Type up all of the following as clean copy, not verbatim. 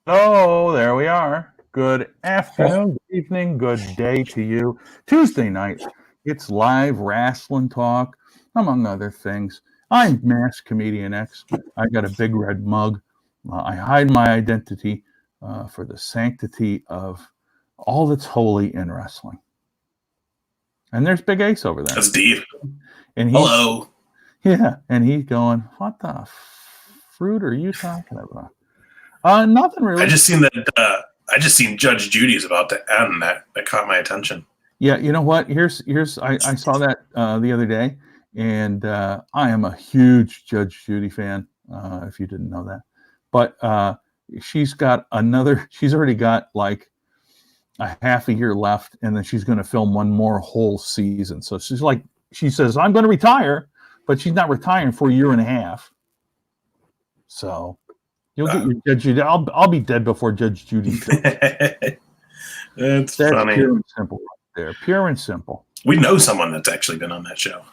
Hello, there we are. Good afternoon, good evening, good day to you. Tuesday night, it's live wrestling talk, among other things. I'm Masked Comedian X. I got a big red mug. I hide my identity for the sanctity of all that's holy in wrestling. And there's Big Ace over there. That's deep. And Hello. Yeah, and he's going, "What the fruit are you talking about?" Nothing really. I just seen that. I just seen Judge Judy's about to end. That caught my attention. Yeah, you know what? I saw that the other day, and I am a huge Judge Judy fan. If you didn't know that, but she's already got like a half a year left, and then she's going to film one more whole season. So she says, "I'm going to retire," but she's not retiring for a year and a half. So you'll get your Judge Judy. I'll be dead before Judge Judy's dead. That's That's funny. pure and simple right there. Pure and simple. We know someone that's actually been on that show.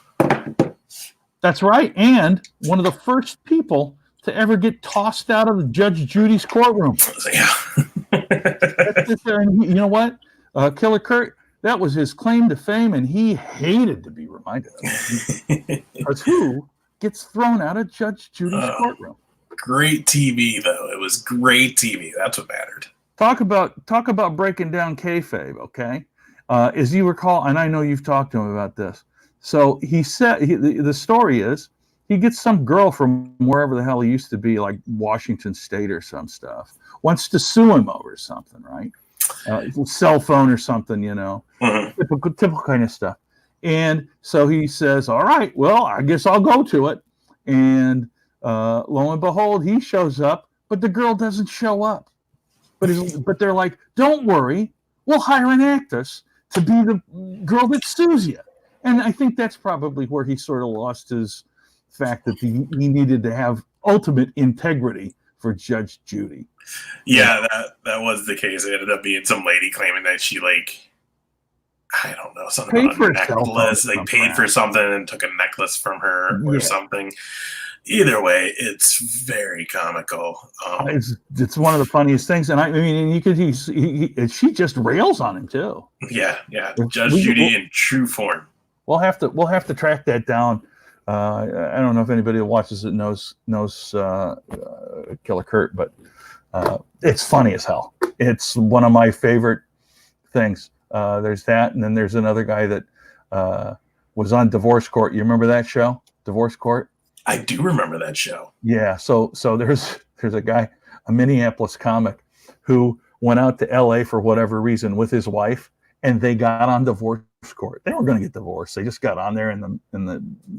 That's right. And one of the first people to ever get tossed out of the Judge Judy's courtroom. Yeah. And you know what? Killer Kurt, that was his claim to fame, and he hated to be reminded of it. Because who gets thrown out of Judge Judy's courtroom? Great TV, though. It was great TV. That's what mattered. Talk about breaking down kayfabe, okay? As you recall, and I know you've talked to him about this. So he said the story is he gets some girl from wherever the hell he used to be, like Washington State or some stuff, wants to sue him over something, right? Cell phone or something, you know, typical kind of stuff. And so he says, "All right, well, I guess I'll go to it." And lo and behold, he shows up, but the girl doesn't show up. But they're like, "Don't worry, we'll hire an actress to be the girl that sues you." And I think that's probably where he sort of lost his fact that he needed to have ultimate integrity for Judge Judy. Yeah, that was the case. It ended up being some lady claiming that she, like, I don't know, something Paid about for a a cell phone necklace, or like paid something. for something and took a necklace from her or Yeah. something. Either way, it's very comical. It's one of the funniest things, and I mean, you could she just rails on him too. Yeah. Judge Judy in true form. We'll have to track that down. I don't know if anybody that watches it knows Killer Kurt, but it's funny as hell. It's one of my favorite things. There's that, and then there's another guy that was on Divorce Court. You remember that show, Divorce Court? I do remember that show. Yeah. So there's a guy, a Minneapolis comic, who went out to LA for whatever reason with his wife, and they got on Divorce Court. They were going to get divorced. They just got on there, and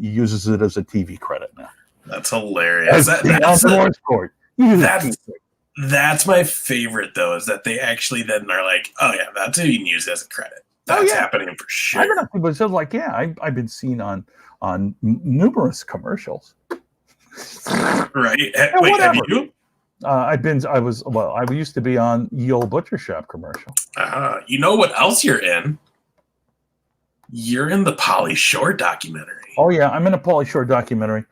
he uses it as a TV credit now. That's hilarious. Divorce Court. That's my favorite, though, is that they actually then are like, "Oh yeah, that's who you can use as a credit." That's happening for sure. I don't know, but it's just like, yeah, I've been seen on numerous commercials. Right? Wait, have you? I used to be on Ye Olde Butcher Shop commercial. You know what else you're in? You're in the Pauly Shore documentary. Oh yeah, I'm in a Pauly Shore documentary.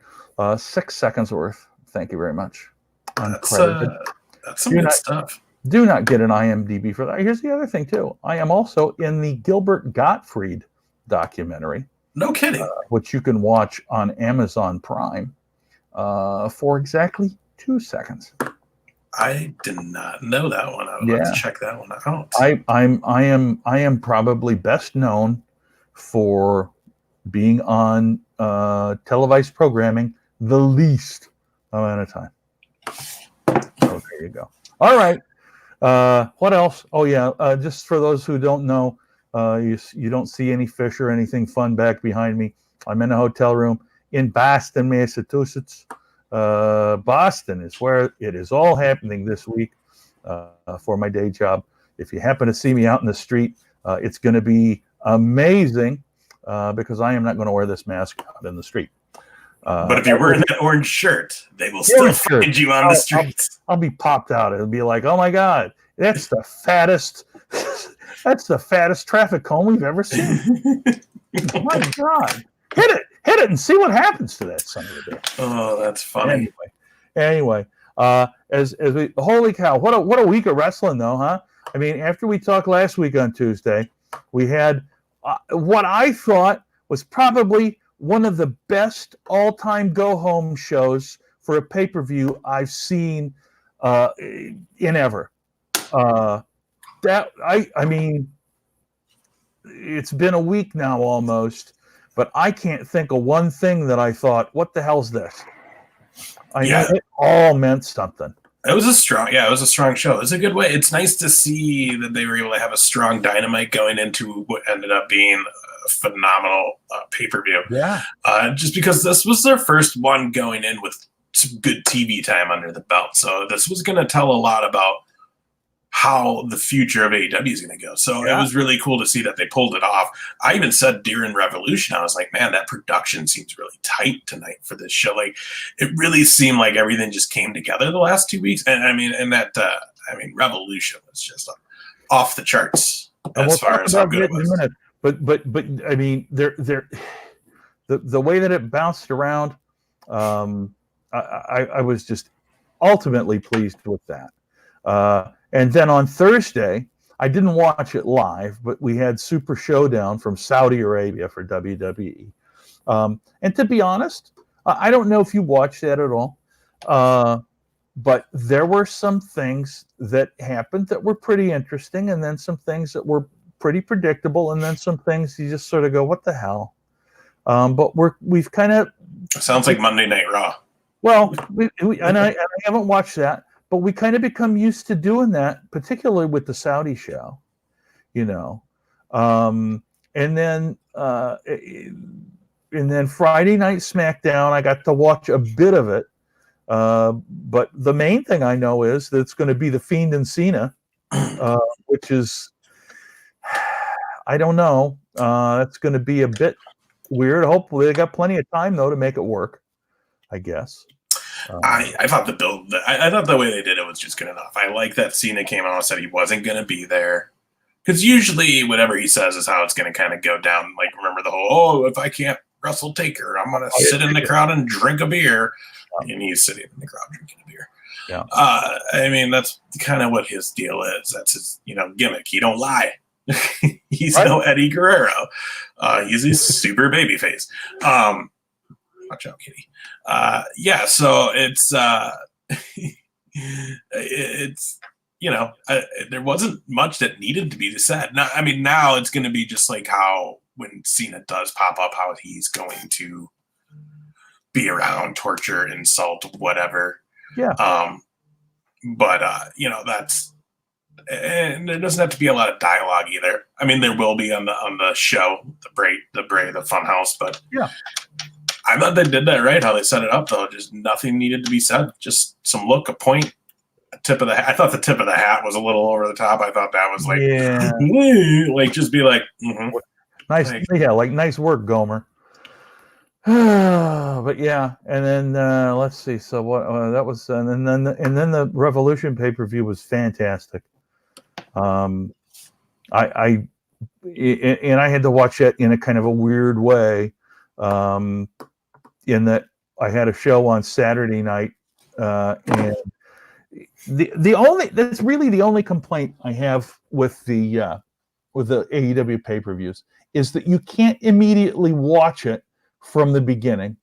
6 seconds worth. Thank you very much. That's some good stuff. Do not get an IMDb for that. Here's the other thing too. I am also in the Gilbert Gottfried documentary. No kidding. Which you can watch on Amazon Prime for exactly 2 seconds. I did not know that one. I would like to check that one out. I am probably best known for being on televised programming the least amount of time. So there you go. All right. What else? Oh yeah. Just for those who don't know, you don't see any fish or anything fun back behind me. I'm in a hotel room in Boston, Massachusetts. Boston is where it is all happening this week for my day job. If you happen to see me out in the street, it's going to be amazing because I am not going to wear this mask out in the street. But if you're wearing that orange shirt, they will still find you on the streets. I'll be popped out. It'll be like, "Oh my God, that's the fattest traffic cone we've ever seen." My God, hit it and see what happens to that son of a bitch. Oh, that's funny. Anyway, as we, holy cow, what a week of wrestling though, huh? I mean, after we talked last week on Tuesday, we had what I thought was probably one of the best all-time go-home shows for a pay-per-view I've seen in ever. I mean, it's been a week now almost, but I can't think of one thing that I thought, what the hell's this? I know it all meant something. It was a strong show. It was a good way. It's nice to see that they were able to have a strong Dynamite going into what ended up being a phenomenal pay-per-view. Yeah. Just because this was their first one going in with some good TV time under the belt. So this was going to tell a lot about how the future of AEW is going to go. So it was really cool to see that they pulled it off. I even said during Revolution, I was like, man, that production seems really tight tonight for this show. Like, it really seemed like everything just came together the last 2 weeks. And I mean, Revolution was just off the charts as far as how good it was. But I mean, the way that it bounced around, I was just ultimately pleased with that. And then on Thursday, I didn't watch it live, but we had Super Showdown from Saudi Arabia for WWE. And to be honest, I don't know if you watched that at all, but there were some things that happened that were pretty interesting, and then some things that were pretty predictable, and then some things you just sort of go, what the hell? But we've kind of... Sounds like Monday Night Raw. Well, I haven't watched that. But we kind of become used to doing that, particularly with the Saudi show, you know. And then Friday Night SmackDown, I got to watch a bit of it. But the main thing I know is that it's going to be The Fiend and Cena, which is, I don't know. It's going to be a bit weird. Hopefully they got plenty of time, though, to make it work, I guess. I thought the build, I thought the way they did it was just good enough. I like that Cena came out and said he wasn't going to be there. Because usually whatever he says is how it's going to kind of go down. Like, remember the whole, if I can't wrestle Taker, I'm going to sit in the crowd and drink a beer. And he's sitting in the crowd drinking a beer. Yeah. I mean, that's kind of what his deal is. That's his, gimmick. He don't lie. He's no Eddie Guerrero. He's a super baby face. Watch out, kitty. So it's it's there wasn't much that needed to be said. Now, I mean, now it's going to be just like how when Cena does pop up, how he's going to be around, torture, insult, whatever. Yeah. That's, and there doesn't have to be a lot of dialogue either. I mean, there will be on the show, the Bray, the Funhouse, but yeah. I thought they did that right, how they set it up, though. Just nothing needed to be said. Just some look, a point, a tip of the hat. I thought the tip of the hat was a little over the top. I thought that was like, like, just be like, nice. Like nice work, Gomer. But yeah, and then let's see. So what that was, and then the Revolution pay-per-view was fantastic. I had to watch it in a kind of a weird way. In that I had a show on Saturday night, and that's really the only complaint I have with the AEW pay-per-views is that you can't immediately watch it from the beginning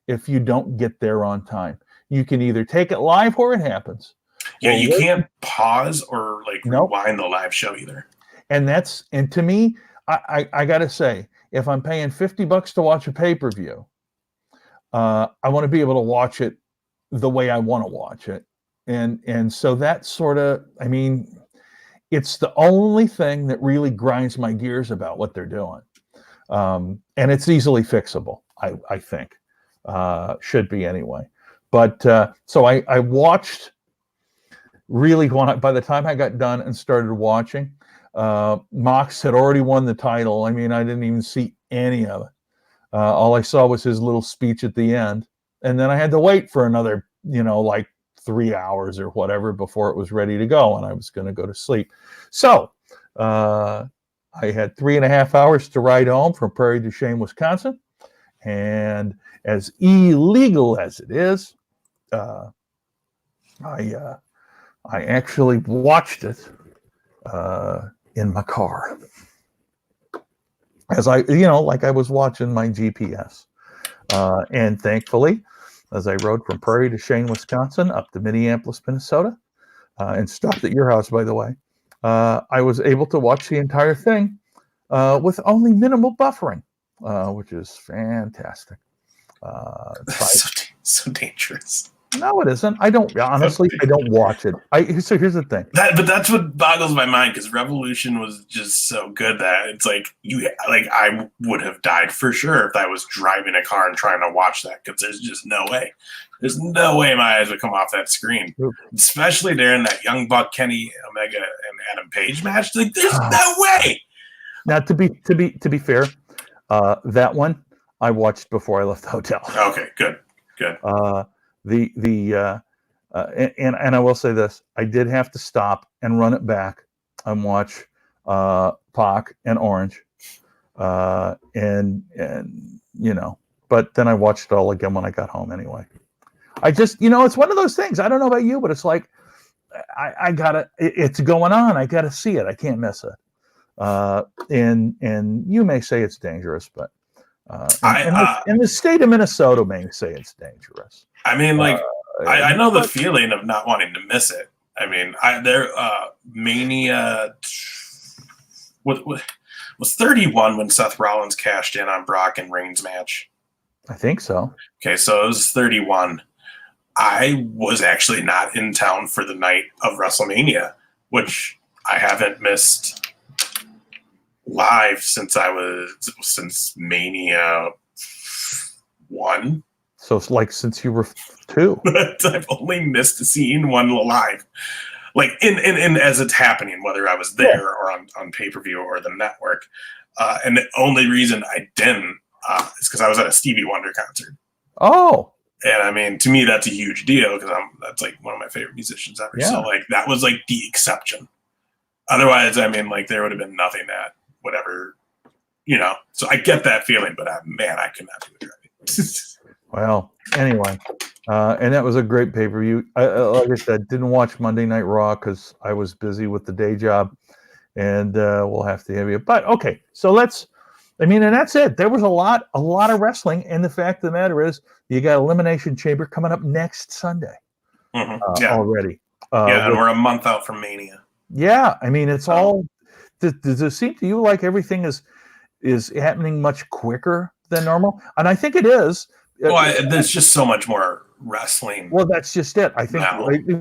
if you don't get there on time. You can either take it live or it happens. Yeah, you can't pause or rewind the live show either. And to me, I gotta say, if I'm paying $50 to watch a pay-per-view, I want to be able to watch it the way I want to watch it. And so that sort of, I mean, it's the only thing that really grinds my gears about what they're doing. And it's easily fixable, I think. Should be anyway. But so I watched, really, by the time I got done and started watching, Mox had already won the title. I mean, I didn't even see any of it. All I saw was his little speech at the end. And then I had to wait for another, 3 hours or whatever before it was ready to go. And I was going to go to sleep. So I had 3.5 hours to ride home from Prairie du Chien, Wisconsin. And as illegal as it is, I I actually watched it in my car. As I, like I was watching my GPS. And thankfully, as I rode from Prairie to Shane, Wisconsin, up to Minneapolis, Minnesota, and stopped at your house, by the way, I was able to watch the entire thing with only minimal buffering, which is fantastic. So dangerous. No, it isn't. I don't watch it. So here's the thing. But that's what boggles my mind, because Revolution was just so good that it's like I would have died for sure if I was driving a car and trying to watch that, because there's just no way. There's no way my eyes would come off that screen, especially during that Young Buck, Kenny Omega, and Adam Page match. Like, there's no way. Now, to be fair, that one I watched before I left the hotel. Okay, good. And I will say this: I did have to stop and run it back and watch Pac and Orange, and but then I watched it all again when I got home anyway. I just, it's one of those things. I don't know about you, but it's like I gotta. It's going on. I gotta see it. I can't miss it. And you may say it's dangerous, but and the state of Minnesota may say it's dangerous. I mean, like, I know the feeling of not wanting to miss it. I mean, Mania was 31 when Seth Rollins cashed in on Brock and Reigns match. I think so. Okay, so it was 31. I was actually not in town for the night of WrestleMania, which I haven't missed live since Mania 1. So it's like since you were 2. I've only missed seeing one live, like in as it's happening, whether I was there or on pay-per-view or the network. And the only reason I didn't is because I was at a Stevie Wonder concert. Oh. And I mean, to me, that's a huge deal, because that's like one of my favorite musicians ever. Yeah. So like that was like the exception. Otherwise, I mean, like there would have been nothing that whatever, So I get that feeling, but man, I could not do it driving. Well, anyway, and that was a great pay-per-view. Like I said, didn't watch Monday Night Raw because I was busy with the day job, and we'll have to have you. But okay, so and that's it. There was a lot of wrestling, and the fact of the matter is, you got Elimination Chamber coming up next Sunday already. And we're a month out from Mania. Yeah, I mean, it's all. Does it seem to you like everything is happening much quicker than normal? And I think it is. Well, there's just so much more wrestling. Well, that's just it. I think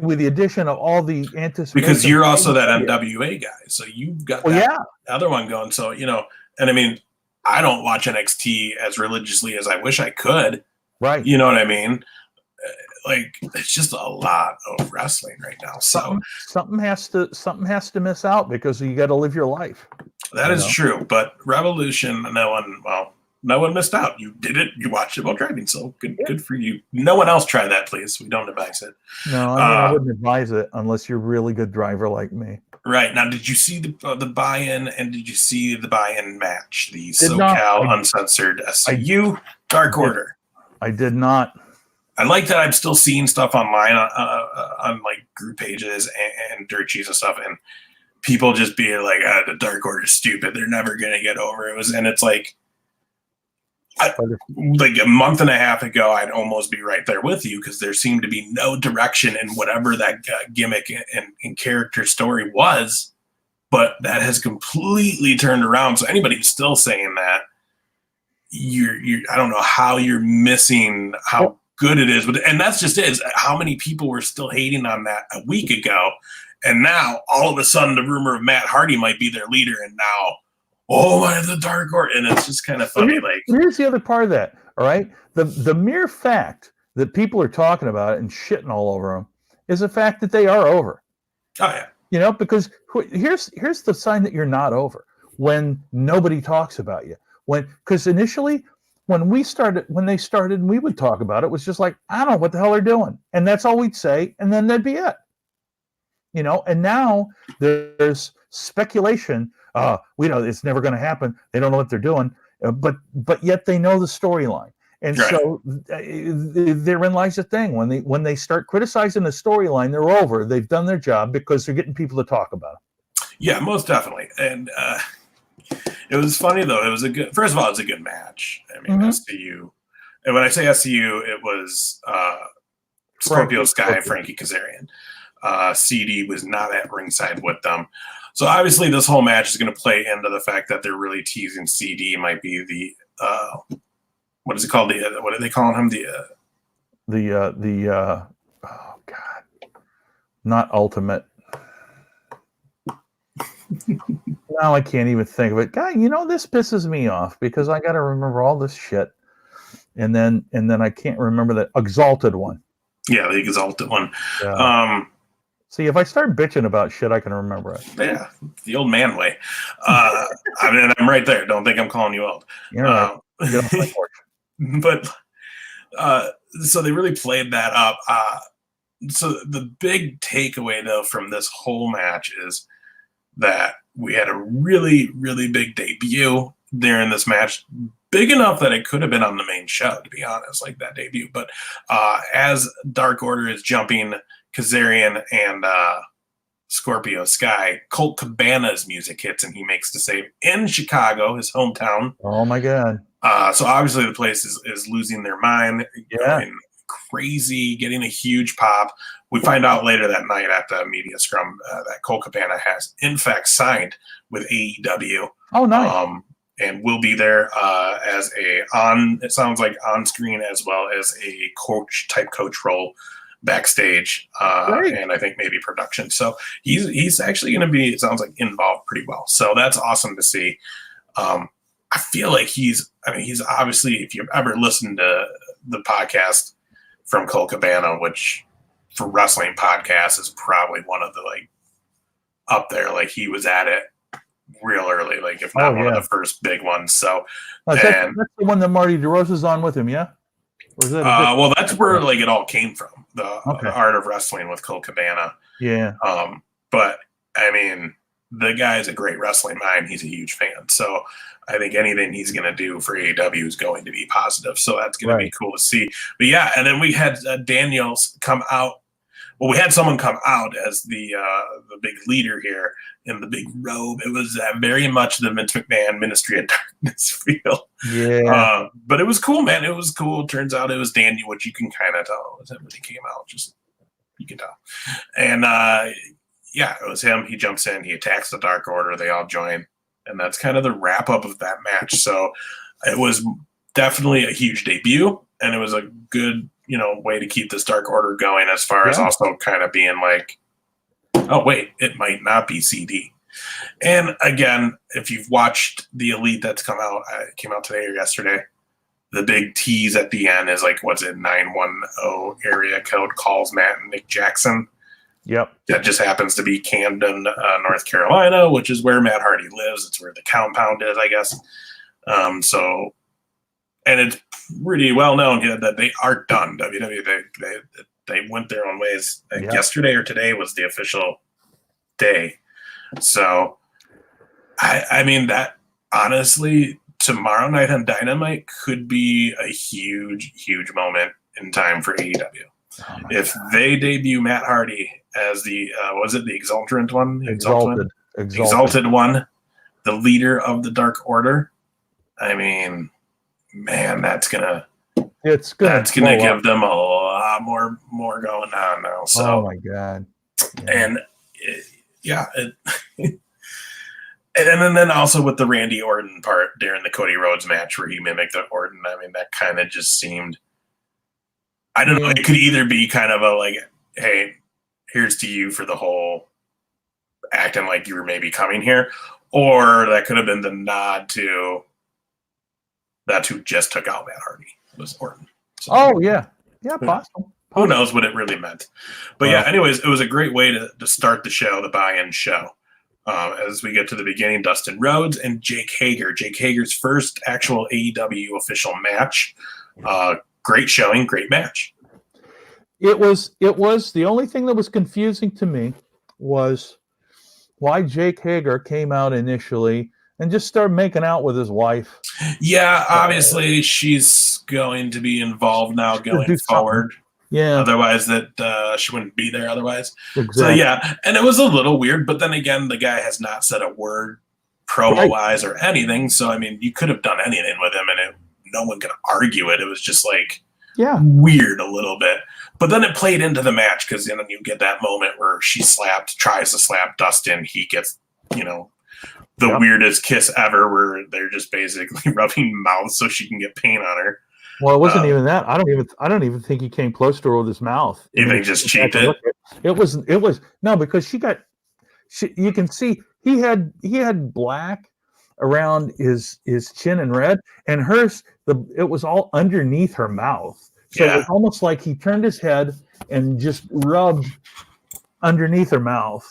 with the addition of all the anticipation. Because you're also that NWA guy, so you've got that other one going. So, and I mean, I don't watch NXT as religiously as I wish I could. Right. You know what I mean? Like, it's just a lot of wrestling right now. So something has to miss out, because you got to live your life. That is true. But Revolution, no one missed out. You did it. You watched it while driving. So good for you. No one else try that, please. We don't advise it. No, I wouldn't advise it unless you're a really good driver like me. Right. Now, did you see the buy-in, and did you see the buy-in match? The SoCal Uncensored SCU Dark Order. I did not. I like that I'm still seeing stuff online on like group pages and dirt sheets and stuff, and people just being like, the Dark Order is stupid. They're never going to get over it. And it's like, like a month and a half ago, I'd almost be right there with you, because there seemed to be no direction in whatever that gimmick and character story was, but that has completely turned around. So anybody who's still saying that, I don't know how you're missing how good it is, and that's just it. Is how many people were still hating on that a week ago, and now all of a sudden the rumor of Matt Hardy might be their leader, and now, oh my, the Dark Order, and it's just kind of funny. Like, here's the other part of that. All right, the mere fact that people are talking about it and shitting all over them is the fact that they are over. Oh yeah, because here's the sign that you're not over: when nobody talks about you. Because initially, when they started, and we would talk about it, was just like, I don't know what the hell they're doing, and that's all we'd say, and then that'd be it. And now there's speculation. We know it's never going to happen. They don't know what they're doing, but yet they know the storyline, And Right. so therein lies the thing. When they start criticizing the storyline, they're over. They've done their job because they're getting people to talk about it. Yeah, most definitely. And it was funny though. It was a good. First of all, it was a good match. I mean, SCU. And when I say SCU, it was Scorpio Sky, Frankie Kazarian. CD was not at ringside with them. So obviously, this whole match is going to play into the fact that they're really teasing CD might be the what is it called? What are they calling him? Oh God, not Ultimate. Now I can't even think of it. God, this pisses me off because I got to remember all this shit, and then I can't remember the Exalted one. Yeah, the Exalted one. See, if I start bitching about shit, I can remember it. Yeah, the old man way. I mean, I'm right there. Don't think I'm calling you old. You're right. Get off my porch. But so they really played that up. So the big takeaway, though, from this whole match is that we had a really, really big debut there in this match. Big enough that it could have been on the main show, to be honest, like that debut. But as Dark Order is jumping Kazarian and Scorpio Sky, Colt Cabana's music hits and he makes the save in Chicago, his hometown. Oh, my God. So obviously the place is losing their mind, going crazy, getting a huge pop. We find out later that night at the media scrum that Colt Cabana has, in fact, signed with AEW. Oh, nice. And will be there as it sounds like on screen as well as a type coach role backstage, and I think maybe production. So he's actually going to be, it sounds like, involved pretty well. So that's awesome to see. I feel like he's obviously, if you've ever listened to the podcast from Colt Cabana, which for wrestling podcasts is probably one of the up there, like he was at it real early, like if not one of the first big ones. So that's the one that Marty DeRosa's on with him, yeah? Or is that well, that's where it all came from, the art of wrestling with Colt Cabana. Yeah. But I mean, the guy's a great wrestling mind. He's a huge fan. So I think anything he's going to do for AEW is going to be positive. So that's going to be cool to see. But yeah, and then we had Daniels come out. Well, we had someone come out as the big leader here in the big robe. It was very much the Vince McMahon Ministry of Darkness feel. Yeah. But it was cool, man. It was cool. It turns out it was Daniel, which you can kind of tell as everything came out. Just you can tell. And yeah, it was him. He jumps in. He attacks the Dark Order. They all join. And that's kind of the wrap up of that match. So it was definitely a huge debut. And it was a good, way to keep this Dark Order going as far as also kind of being like, oh, wait, it might not be CD. And again, if you've watched the Elite that's come out, it came out today or yesterday, the big tease at the end is like, what's it, 910 area code calls Matt and Nick Jackson. Yep. That just happens to be Camden, North Carolina, which is where Matt Hardy lives. It's where the compound is, I guess. And it's pretty well known here that they are done. WWE, they went their own ways. Yesterday or today was the official day. So, I mean, that honestly, tomorrow night on Dynamite could be a huge, huge moment in time for AEW. Oh if God. They debut Matt Hardy as the was it the Exalted one? Exalted one, the leader of the Dark Order. I mean, man, that's gonna give them a lot more going on now. So, oh my God, and and then also with the Randy Orton part during the Cody Rhodes match where he mimicked the Orton. I mean, that kind of just seemed. I don't know. It could either be kind of a like, hey, here's to you for the whole acting like you were maybe coming here, or that could have been the nod to that's who just took out Matt Hardy was Orton. So, possible. Who knows what it really meant? But anyways, it was a great way to start the show, the buy-in show. As we get to the beginning, Dustin Rhodes and Jake Hager. Jake Hager's first actual AEW official match. Great showing, great match. It was the only thing that was confusing to me was why Jake Hager came out initially and just started making out with his wife. Yeah, obviously she's going to be involved now Do going something. forward. Yeah, Otherwise, that she wouldn't be there otherwise. exactly. So, yeah. And it was a little weird. But then again, the guy has not said a word promo-wise or anything. So, I mean, you could have done anything with him and no one could argue it. It was just like weird a little bit. But then it played into the match because then you get that moment where she tries to slap Dustin. He gets, the weirdest kiss ever where they're just basically rubbing mouths so she can get paint on her. Well, it wasn't even that. I don't even think he came close to her with his mouth. You think just cheaped it? It was no, because you can see he had black around his chin and red, and hers it was all underneath her mouth. So it was almost like he turned his head and just rubbed underneath her mouth,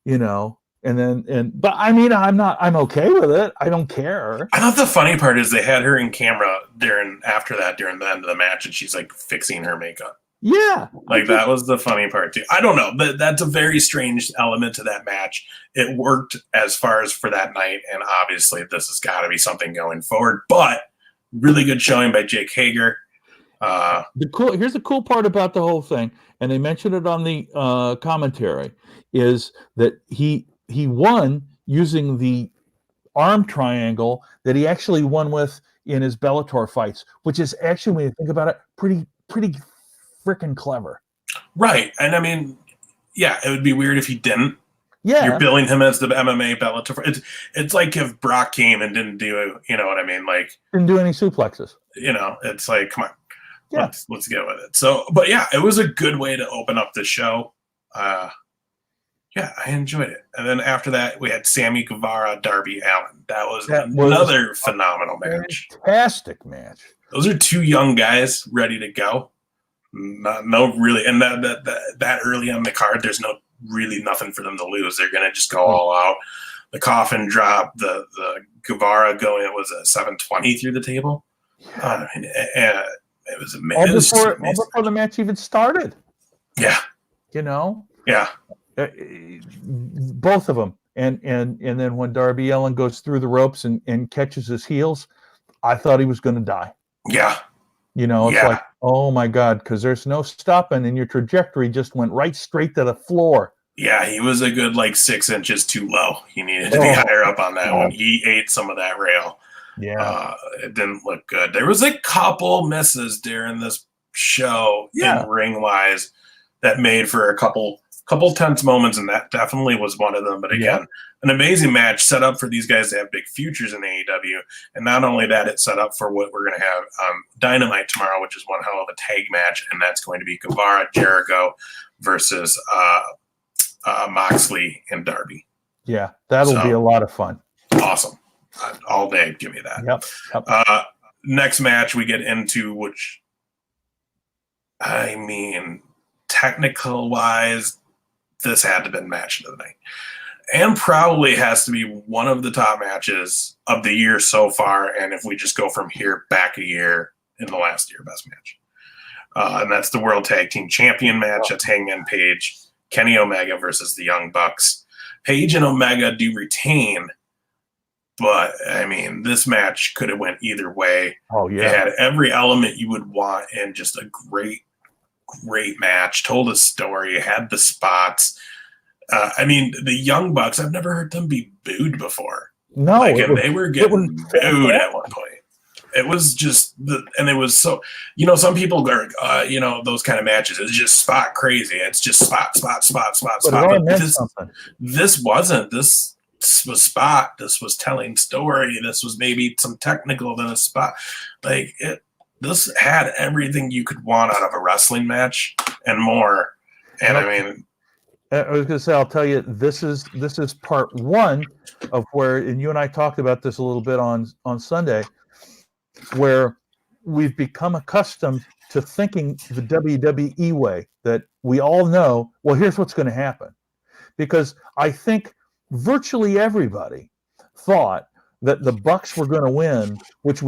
but I mean, I'm okay with it. I don't care. I thought the funny part is they had her in camera during the end of the match, and she's like fixing her makeup. Yeah. Like that was the funny part too. I don't know, but that's a very strange element to that match. It worked as far as for that night, and obviously this has got to be something going forward, but really good showing by Jake Hager. Here's the cool part about the whole thing, and they mentioned it on the commentary, is that he won using the arm triangle that he actually won with in his Bellator fights, which is actually, when you think about it, pretty freaking clever. Right. And I mean, yeah, it would be weird if he didn't. Yeah. You're billing him as the MMA Bellator. It's like if Brock came and didn't do, you know what I mean? Like, didn't do any suplexes. It's like, come on. Yeah. Let's get with it. So, but yeah, it was a good way to open up the show. Yeah, I enjoyed it. And then after that, we had Sammy Guevara, Darby Allin. That was another phenomenal match. Fantastic match. Those are two young guys ready to go. No, really, and that early on the card, there's nothing for them to lose. They're gonna just go all out. The coffin drop, the Guevara going, it was a 720 through the table. I mean, it was amazing. All before the match even started. Yeah. Yeah. Both of them, and then when Darby Allin goes through the ropes and catches his heels, I thought he was going to die. Yeah. It's like, oh my God, because there's no stopping, and your trajectory just went right straight to the floor. Yeah, he was a good 6 inches too low. He needed to be higher up on that one. He ate some of that rail. Yeah. It didn't look good. There was a couple misses during this show in ring-wise that made for a couple tense moments, and that definitely was one of them. But again, an amazing match set up for these guys to have big futures in AEW. And not only that, it's set up for what we're going to have Dynamite tomorrow, which is one hell of a tag match, and that's going to be Guevara, Jericho versus Moxley and Darby. Yeah, that'll be a lot of fun. Awesome. All day, give me that. Yep. Next match we get into, which, I mean, technical-wise, this had to have been match of the night. And probably has to be one of the top matches of the year so far. And if we just go from here back a year, in the last year, best match. And that's the World Tag Team Champion match. That's Hangman Page, Kenny Omega versus the Young Bucks. Page and Omega do retain, but I mean, this match could have went either way. Oh yeah, it had every element you would want in just a great match. Told a story, had the spots. I mean, the Young Bucks, I've never heard them be booed before. No, they were getting booed at one point. It was just and it was so, some people are, those kind of matches, it's just spot crazy. It's just spot. But this wasn't. This was spot. This was telling story. This was maybe some technical than a spot. This had everything you could want out of a wrestling match and more. And I mean, I was going to say, I'll tell you, this is part one of where, and you and I talked about this a little bit on Sunday, where we've become accustomed to thinking the WWE way, that we all know, well, here's what's going to happen. Because I think virtually everybody thought that the Bucks were going to win, which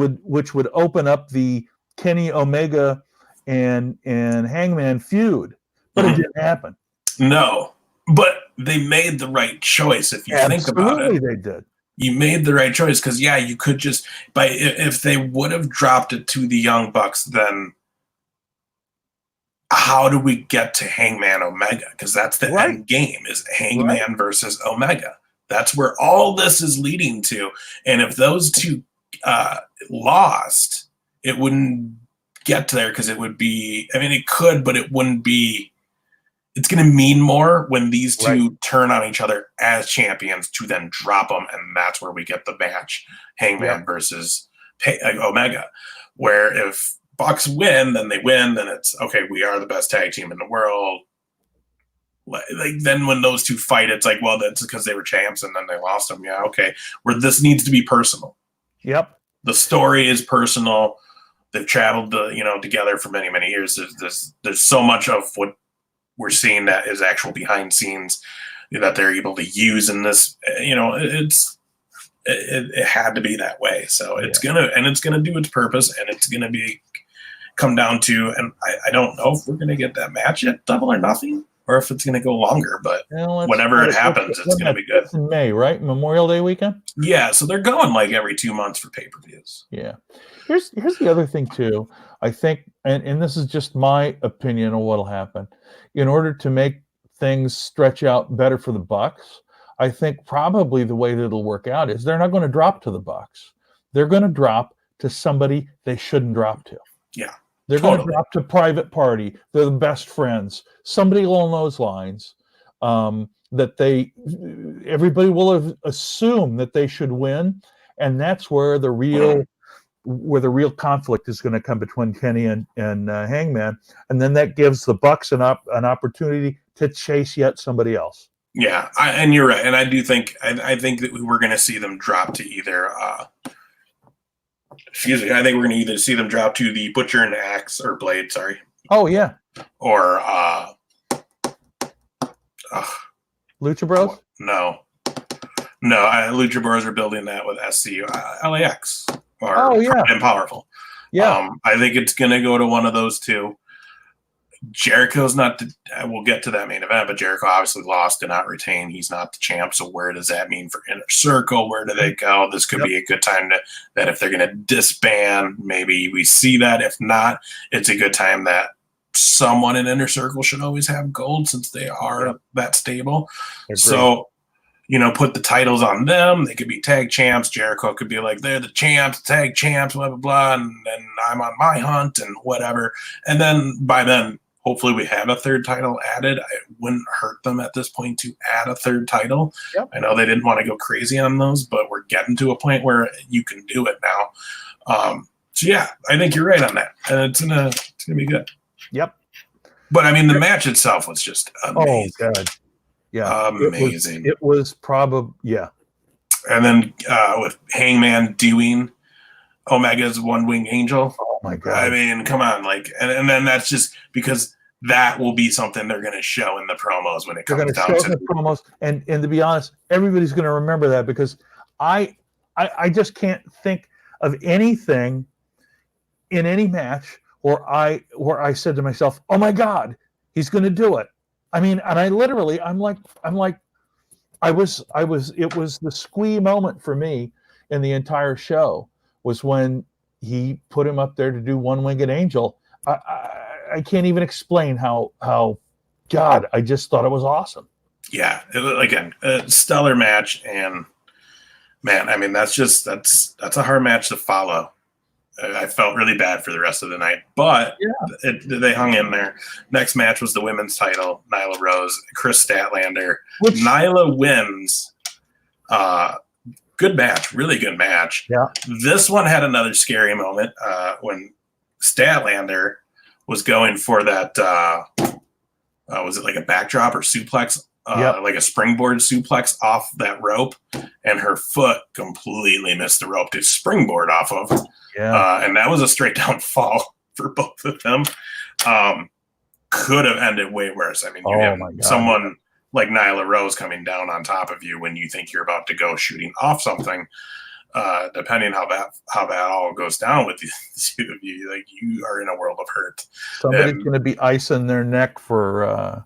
would open up the Kenny Omega and Hangman feud, but it didn't happen. No, but they made the right choice if you think about it. They did. You made the right choice because you could just if they would have dropped it to the Young Bucks, then how do we get to Hangman Omega? Because that's the end game is Hangman versus Omega. That's where all this is leading to. And if those two lost, it wouldn't get to there because it would be, I mean, it could, but it wouldn't be, it's going to mean more when these two turn on each other as champions to then drop them. And that's where we get the match Hangman versus Omega, where if Bucks win, then they win, then it's okay, we are the best tag team in the world. Like then when those two fight, it's like, well, that's because they were champs and then they lost them. Yeah, okay. Where this needs to be personal. Yep. The story is personal. They've traveled together for many, many years. There's so much of what we're seeing that is actual behind scenes that they're able to use in this. It had to be that way. So it's gonna do its purpose, and it's gonna come down to, and I don't know if we're gonna get that match at Double or Nothing, or if it's gonna go longer. But whenever it happens, it's gonna be good. In May, right? Memorial Day weekend. Yeah, so they're going like every 2 months for pay-per-views. Yeah. Here's the other thing too. I think, and this is just my opinion on what'll happen. In order to make things stretch out better for the Bucks, I think probably the way that it'll work out is they're not going to drop to the Bucks. They're going to drop to somebody they shouldn't drop to. Yeah. They're going to drop to Private Party. They're the best friends. Somebody along those lines that everybody will assume that they should win. And that's where the real conflict is going to come between Kenny and Hangman. And then that gives the Bucks an opportunity to chase yet somebody else. Yeah, and you're right. And I do think, I think that we're going to see them drop to either, I think we're going to either see them drop to the Butcher and Axe, or Blade, sorry. Oh, yeah. Or, Lucha Bros? No, Lucha Bros are building that with SCU, LAX. And Powerful. Yeah. I think it's going to go to one of those two. Jericho's not we'll get to that main event, but Jericho obviously lost, did not retain. He's not the champ. So where does that mean for Inner Circle? Where do they go? This could be a good time that if they're going to disband, maybe we see that. If not, it's a good time that someone in Inner Circle should always have gold since they are that stable. So, put the titles on them. They could be tag champs. Jericho could be like, they're the champs, tag champs, blah, blah, blah. And then I'm on my hunt and whatever. And then by then, hopefully we have a third title added. It wouldn't hurt them at this point to add a third title. Yep. I know they didn't want to go crazy on those, but we're getting to a point where you can do it now. So yeah, I think you're right on that. And it's gonna be good. Yep. But I mean, the match itself was just amazing. Oh, God. Yeah. Amazing. It was probably, yeah. And then with Hangman doing Omega's One Wing Angel. Oh my God. I mean, come on, and then that's just because that will be something they're going to show in the promos when it comes down to the promos. And to be honest, everybody's going to remember that, because I just can't think of anything in any match where I said to myself, "Oh my God, he's going to do it." I mean, and it was the squee moment for me in the entire show was when he put him up there to do One Winged Angel. I can't even explain how God, I just thought it was awesome. Yeah, again, a stellar match, and man, I mean, that's a hard match to follow. I felt really bad for the rest of the night, but they hung in there. Next match was the women's title, Nyla Rose, Chris Statlander. Nyla wins. Good match, really good match. Yeah. This one had another scary moment when Statlander was going for that. Was it like a backdrop or suplex? Like a springboard suplex off that rope, and her foot completely missed the rope to springboard off of. Yeah. And that was a straight down fall for both of them. Could have ended way worse. I mean, you have someone like Nyla Rose coming down on top of you when you think you're about to go shooting off something. Depending how that all goes down with the two of you, like, you are in a world of hurt. Somebody's going to be icing their neck for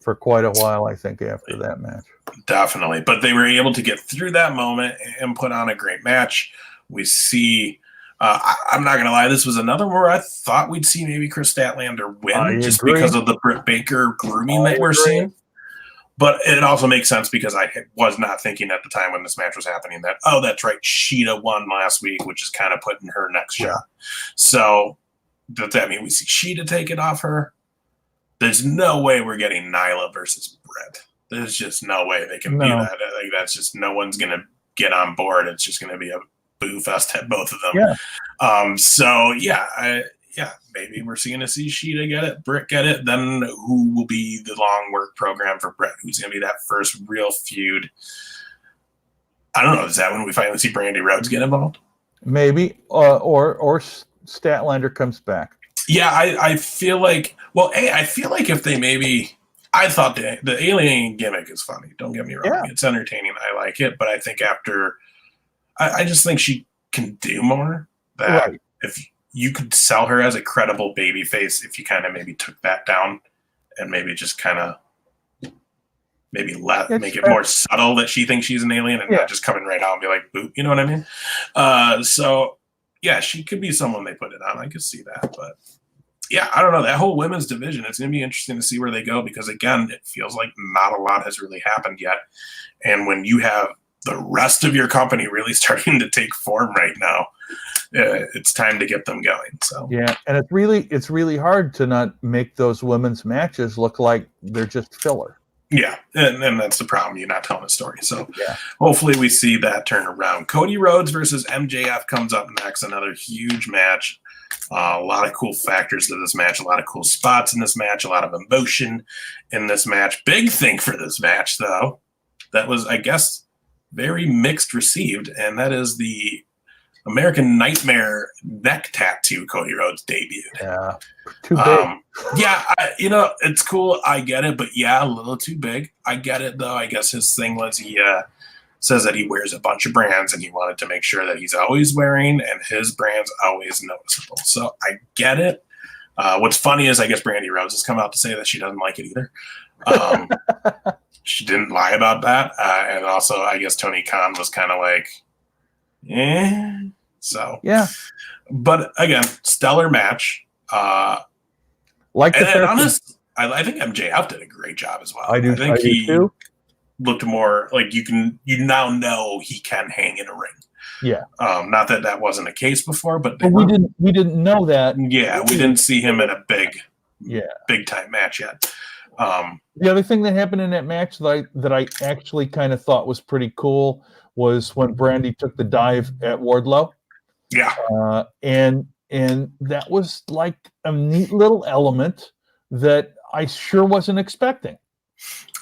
for quite a while, I think, after that match. Definitely. But they were able to get through that moment and put on a great match. We see, I'm not going to lie, this was another where I thought we'd see maybe Chris Statlander win just because of the Britt Baker grooming that we're seeing. But it also makes sense because I was not thinking at the time when this match was happening that, oh, that's right, Sheeta won last week, which is kind of putting her next shot. So does that mean we see Sheeta take it off her? There's no way we're getting Nyla versus Britt. There's just no way they can do that. Like, that's just, no one's going to get on board. It's just going to be a boo fest at both of them. Maybe we're seeing to see Sheeta get it, Britt get it. Then who will be the long work program for Britt? Who's going to be that first real feud? I don't know. Is that when we finally see Brandy Rhodes get involved? Maybe, or Statlander comes back. Yeah, I feel like. Well, I feel like if they maybe. I thought the alien gimmick is funny. Don't get me wrong; it's entertaining. I like it, but I think after, I just think she can do more. That if you could sell her as a credible baby face, if you kind of maybe took that down, and maybe just kind of make it more subtle that she thinks she's an alien and not just coming right out and be like, boop, you know what I mean? So yeah, she could be someone they put it on. I could see that, but. Yeah, I don't know. That whole women's division, it's going to be interesting to see where they go because, again, it feels like not a lot has really happened yet. And when you have the rest of your company really starting to take form right now, it's time to get them going. So yeah, and it's really hard to not make those women's matches look like they're just filler. Yeah, and that's the problem. You're not telling a story. So hopefully we see that turn around. Cody Rhodes versus MJF comes up next, another huge match. A lot of cool factors to this match, a lot of cool spots in this match, a lot of emotion in this match. Big thing for this match, though, that was, I guess, very mixed received, and that is the American Nightmare neck tattoo Cody Rhodes debuted. Yeah, too big. It's cool. I get it, but a little too big. I get it, though. I guess his thing was he says that he wears a bunch of brands and he wanted to make sure that he's always wearing and his brand's always noticeable. So I get it. What's funny is I guess Brandy Rhodes has come out to say that she doesn't like it either. She didn't lie about that. And also I guess Tony Khan was kind of like, So, yeah. But again, stellar match. I think MJF did a great job as well. I think he too. Looked more like you now know he can hang in a ring. Yeah. Not that wasn't the case before, but we didn't know that. Yeah, we didn't see him in a big time match yet. The other thing that happened in that match that I actually kind of thought was pretty cool was when Brandy took the dive at Wardlow. Yeah. And that was like a neat little element that I sure wasn't expecting.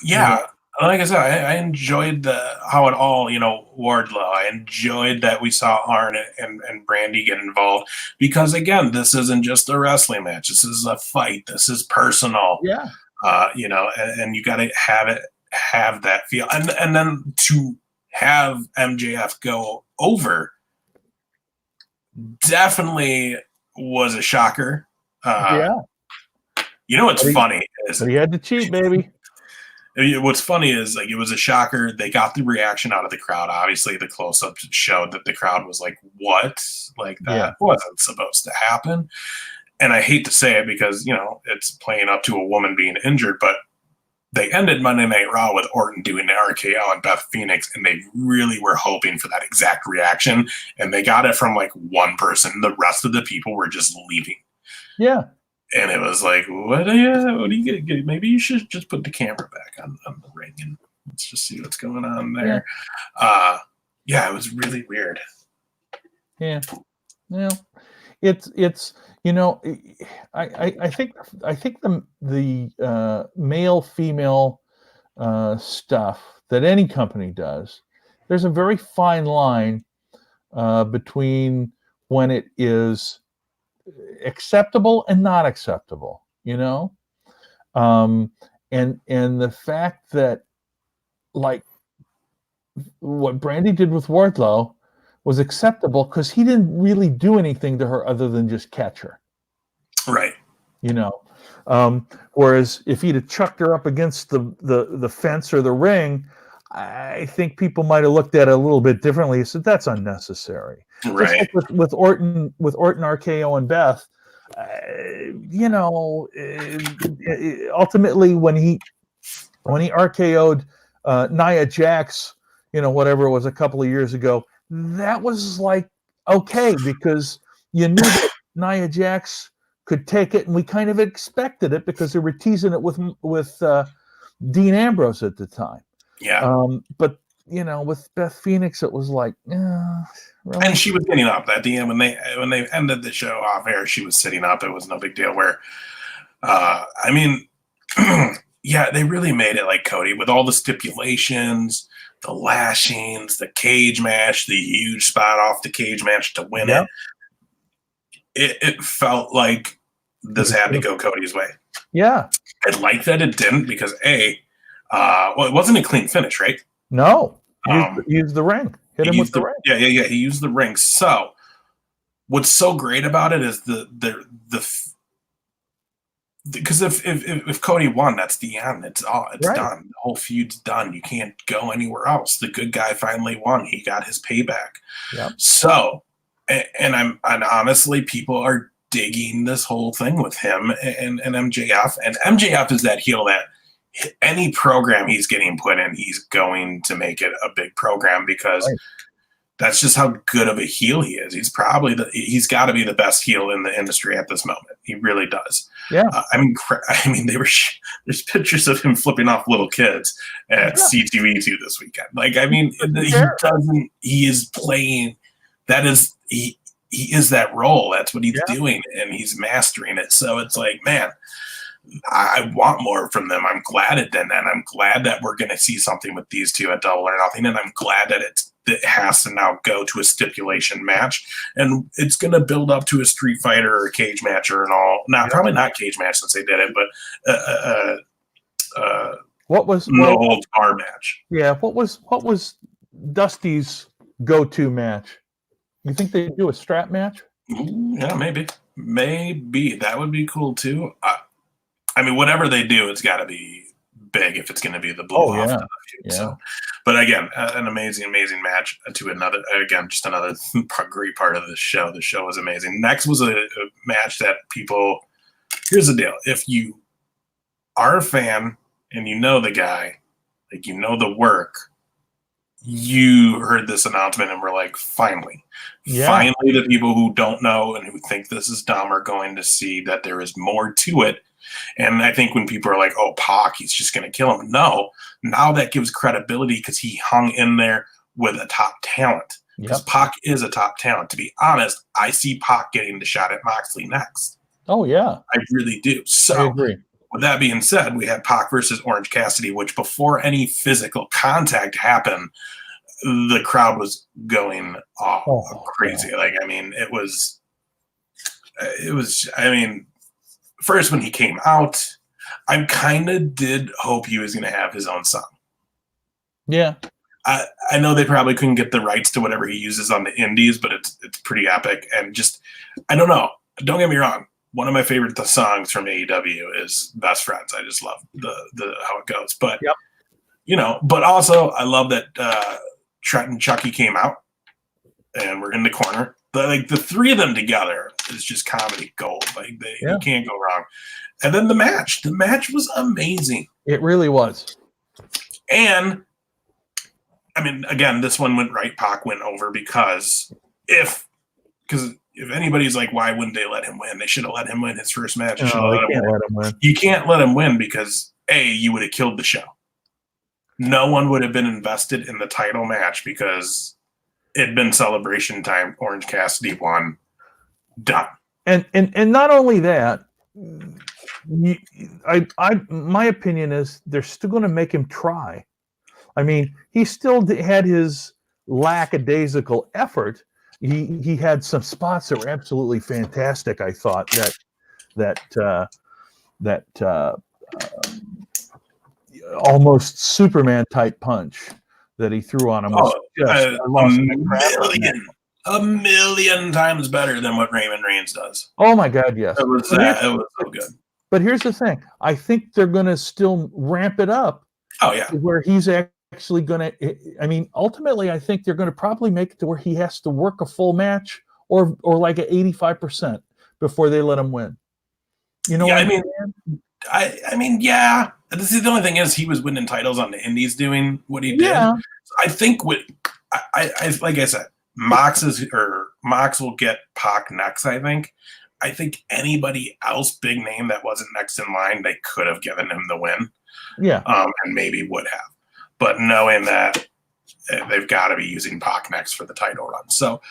Yeah. Like I said, I enjoyed how it all, Wardlow. I enjoyed that we saw Arn and Brandy get involved because, again, this isn't just a wrestling match. This is a fight. This is personal. Yeah. And you got to have that feel. And then to have MJF go over definitely was a shocker. What's funny is he had to cheat, baby. What's funny is it was a shocker. They got the reaction out of the crowd. Obviously, the close-ups showed that the crowd was like, "What? Like that wasn't supposed to happen." And I hate to say it because it's playing up to a woman being injured, but they ended Monday Night Raw with Orton doing the RKO and Beth Phoenix, and they really were hoping for that exact reaction, and they got it from one person. The rest of the people were just leaving. Yeah. And it was like, what are you going to get? Maybe you should just put the camera back on the ring and let's just see what's going on there. It was really weird. Yeah. Well, it's I think the male female stuff that any company does, there's a very fine line between when it is acceptable and not acceptable, and the fact that what Brandy did with Wardlow was acceptable because he didn't really do anything to her other than just catch her, right? Whereas if he'd have chucked her up against the fence or the ring, I think people might have looked at it a little bit differently. He said that's unnecessary. Just Right. like with Orton, RKO, and Beth. Ultimately, when he RKO'd Nia Jax, whatever it was a couple of years ago, that was like okay because you knew that Nia Jax could take it, and we kind of expected it because they were teasing it with Dean Ambrose at the time. Yeah. But with Beth Phoenix, it was like, really? And she was getting up at the end when they ended the show off air. She was sitting up. It was no big deal. Where, I mean, yeah, they really made it like Cody with all the stipulations, the lashings, the cage match, the huge spot off the cage match to win Yep. it. It felt like this had to go Cody's way. Yeah. I like that it didn't because well, it wasn't a clean finish, right? No. Use the ring. Hit him with the ring. Yeah. He used the ring. So, what's so great about it is because if Cody won, that's the end. It's right. Done. The whole feud's done. You can't go anywhere else. The good guy finally won. He got his payback. Yep. So, and honestly, people are digging this whole thing with him and MJF. And MJF is that heel that any program he's getting put in, he's going to make it a big program because that's just how good of a heel he is. He's probably he's got to be the best heel in the industry at this moment. He really does. Yeah. I mean, there's pictures of him flipping off little kids at C2E2 this weekend. Like, I mean, he is playing. That is, he is that role. That's what he's doing, and he's mastering it. So it's like, man, I want more from them. I'm glad it did that. I'm glad that we're going to see something with these two at Double or Nothing, and I'm glad that it has to now go to a stipulation match, and it's going to build up to a Street Fighter or a cage match or an all. Probably not cage match since they did it, but what was no holds bar match. Yeah, what was Dusty's go-to match? You think they'd do a strap match? Yeah, maybe that would be cool too. I mean, whatever they do, it's got to be big if it's going to be the blow off. So, but again, an amazing match to another. Again, just another great part of the show. The show was amazing. Next was a match that people. Here's the deal: if you are a fan and you know the guy, like you know the work, you heard this announcement and were like, finally, the people who don't know and who think this is dumb are going to see that there is more to it. And I think when people are like, oh, Pac, he's just going to kill him. No, now that gives credibility because he hung in there with a top talent. Because Pac is a top talent. To be honest, I see Pac getting the shot at Moxley next. Oh, yeah. I really do. So, I agree. With that being said, we had Pac versus Orange Cassidy, which before any physical contact happened, the crowd was going crazy. Like, I mean, it was, I mean, first when he came out, I kind of did hope he was going to have his own song. Yeah. I know they probably couldn't get the rights to whatever he uses on the indies, but it's pretty epic. And just, I don't know. Don't get me wrong. One of my favorite songs from AEW is Best Friends. I just love the how it goes. But, but also I love that Trent and Chucky came out and we're in the corner. The three of them together is just comedy gold. Like you can't go wrong. And then the match was amazing. It really was. And I mean, again, this one went right. Pac went over because if anybody's like, why wouldn't they let him win? They should have let him win his first match. No, they can't let him win. You can't let him win because you would have killed the show. No one would have been invested in the title match because it'd been celebration time. Orange Cassidy won. Done. And not only that, my opinion is they're still going to make him try. I mean, he still had his lackadaisical effort. He had some spots that were absolutely fantastic. I thought that almost Superman type punch that he threw on him was a million times better than what Raymond Reigns does. Oh my God, yes. It was so good. But here's the thing: I think they're going to still ramp it up Oh yeah. to where he's actually going to. I mean, ultimately, I think they're going to probably make it to where he has to work a full match or like at 85% before they let him win. You know Yeah, what I mean, saying? I mean, yeah. This is the only thing is he was winning titles on the Indies doing what he did. Yeah. I think what I like I said, Mox will get Pac next. I think anybody else big name that wasn't next in line, they could have given him the win. Yeah. And maybe would have. But knowing that they've got to be using Pac next for the title run. So,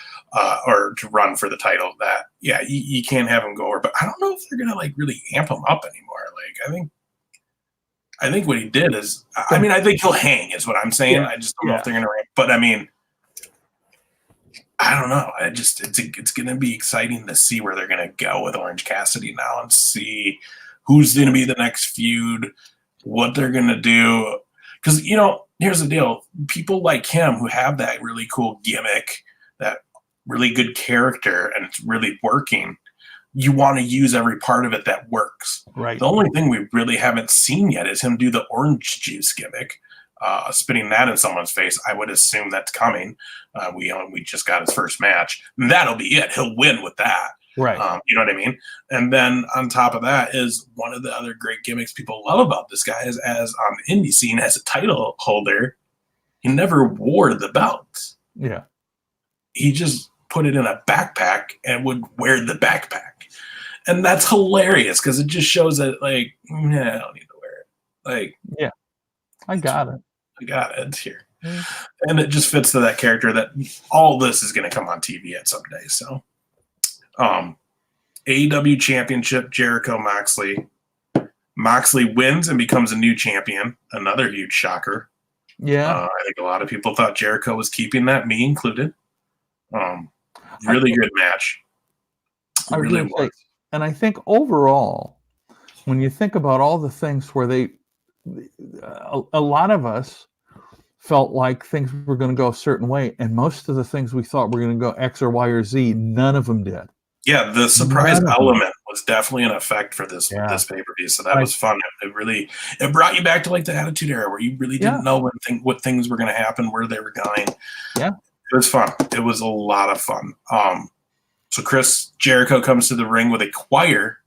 or to run for the title that, yeah, you can't have him go over, but I don't know if they're going to like really amp him up anymore. Like, I think what he did is, I mean, I think he'll hang is what I'm saying. Yeah. I just don't know if they're going to ramp, but I mean, I don't know. It's going to be exciting to see where they're going to go with Orange Cassidy now and see who's going to be the next feud, what they're going to do. Because, you know, here's the deal. People like him who have that really cool gimmick, that really good character, and it's really working, you want to use every part of it that works. Right. The only thing we really haven't seen yet is him do the orange juice gimmick, spitting that in someone's face. I would assume that's coming. We just got his first match. And that'll be it. He'll win with that. Right. You know what I mean? And then on top of that is one of the other great gimmicks people love about this guy is as on the indie scene as a title holder, he never wore the belt. Yeah. He just put it in a backpack and would wear the backpack. And that's hilarious because it just shows that, like, I don't need to wear it. Like, yeah, I got it. I got it. It's here. Mm. And it just fits to that character that all this is going to come on TV at some day. So, AEW Championship, Jericho Moxley. Moxley wins and becomes a new champion. Another huge shocker. Yeah. I think a lot of people thought Jericho was keeping that, me included. Really good match. I Really was was. And I think overall, when you think about all the things where a lot of us felt like things were going to go a certain way, and most of the things we thought were going to go X or Y or Z, none of them did. Yeah, the surprise element was definitely an effect for this pay-per-view, so that was fun. It brought you back to like the Attitude Era where you really didn't know what things were going to happen, where they were going. Yeah, it was fun. It was a lot of fun. So Chris Jericho comes to the ring with a choir,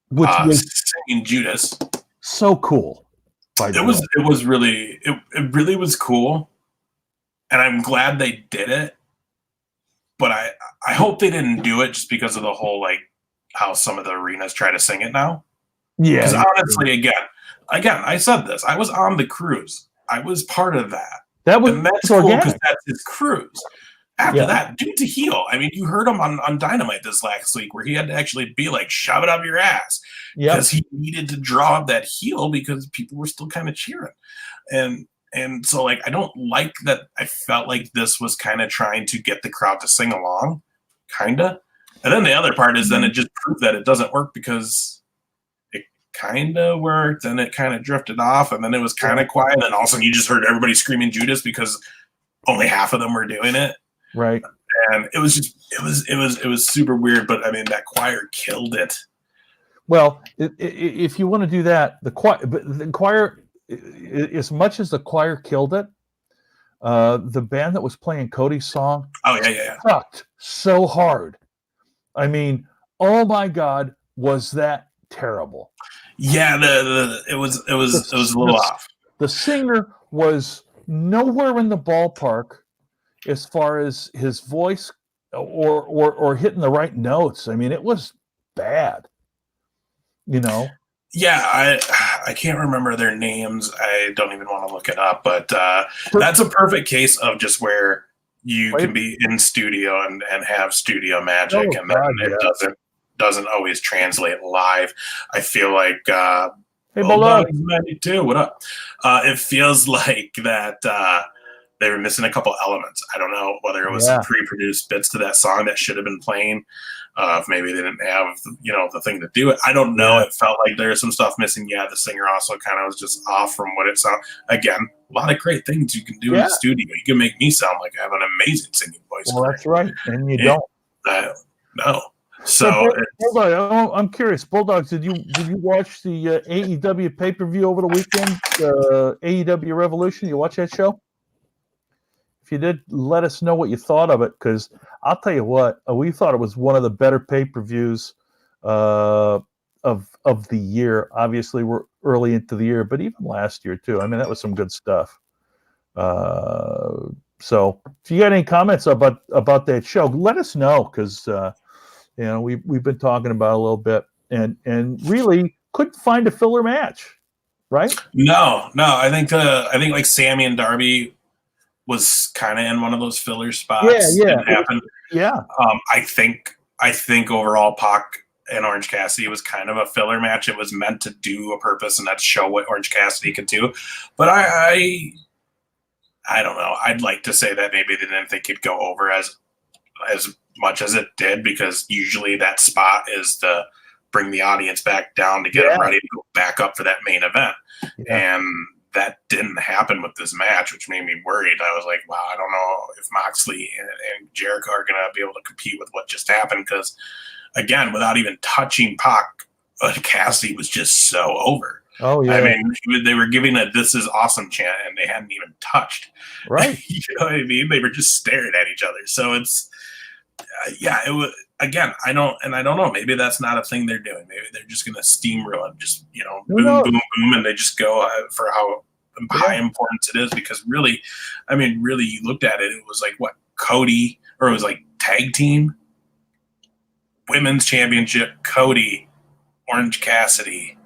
which was singing Judas. So cool. It was really it really was cool, and I'm glad they did it. But I hope they didn't do it just because of the whole like how some of the arenas try to sing it now. Yeah. Because honestly, again, I said this. I was on the cruise. I was part of that. That was and that's cool because that's his cruise. After that, dude's a heel. I mean, you heard him on Dynamite this last week where he had to actually be like, shove it up your ass. Because he needed to draw up that heel because people were still kind of cheering. And so, like, I don't like that. I felt like this was kind of trying to get the crowd to sing along, kind of. And then the other part is then it just proved that it doesn't work because it kind of worked and it kind of drifted off. And then it was kind of quiet. And then all of a sudden you just heard everybody screaming Judas because only half of them were doing it. Right. And it was super weird. But I mean, that choir killed it. Well, if you want to do that, the choir, as much as the choir killed it, the band that was playing Cody's song, sucked so hard. I mean, oh my God, was that terrible? Yeah, it was a little off. The singer was nowhere in the ballpark as far as his voice or hitting the right notes. I mean, it was bad. You know. Yeah, I can't remember their names. I don't even want to look it up, but that's a perfect case of just where you can be in studio and have studio magic, and then it doesn't always translate live. I feel like hey, below 92, what up? It feels like that they were missing a couple elements. I don't know whether it was some pre-produced bits to that song that should have been playing. If maybe they didn't have, the thing to do it. I don't know. It felt like there's some stuff missing. Yeah, the singer also kind of was just off from what it sounded. Again, a lot of great things you can do in the studio. You can make me sound like I have an amazing singing voice. Well, that's right, and you don't. No. So Bulldog, I'm curious, Bulldogs. Did you watch the AEW pay-per-view over the weekend? AEW Revolution. You watch that show? If you did, let us know what you thought of it, because I'll tell you what, we thought it was one of the better pay-per-views of the year. Obviously, we're early into the year, but even last year too. I mean, that was some good stuff. So if you got any comments about that show, let us know, because we've been talking about it a little bit, and really couldn't find a filler match, right? No, I think like Sammy and Darby was kind of in one of those filler spots. Yeah. It happened. Yeah. I think overall Pac and Orange Cassidy was kind of a filler match. It was meant to do a purpose, and that's show what Orange Cassidy could do. But I don't know. I'd like to say that maybe they didn't think it'd go over as much as it did, because usually that spot is to bring the audience back down to get them ready to go back up for that main event. Yeah. And that didn't happen with this match, which made me worried. I was like, wow, I don't know if Moxley and Jericho are going to be able to compete with what just happened, because, again, without even touching Pac, Cassidy was just so over. Oh, yeah. I mean, they were giving a "This is awesome" chant, and they hadn't even touched. Right. You know what I mean? They were just staring at each other. So it's, it was, again, I don't know. Maybe that's not a thing they're doing. Maybe they're just going to steamroll it, just, boom, boom, boom, and they just go for how high importance it is. Because really, you looked at it, it was like, what, Cody, or it was like tag team, women's championship, Cody, Orange Cassidy,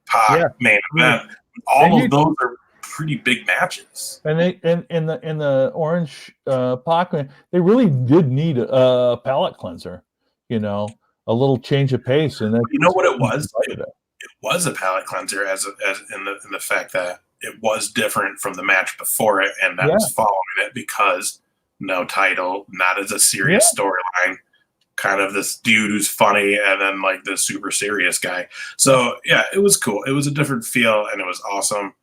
Pac, main event. All of those are pretty big matches. And they in the Orange Pac, they really did need a palate cleanser, a little change of pace. And you know what it was? It was a palate cleanser, as in the fact that it was different from the match before it, and that was following it, because no title, not as a serious storyline. Kind of this dude who's funny, and then like this super serious guy. So it was cool. It was a different feel, and it was awesome.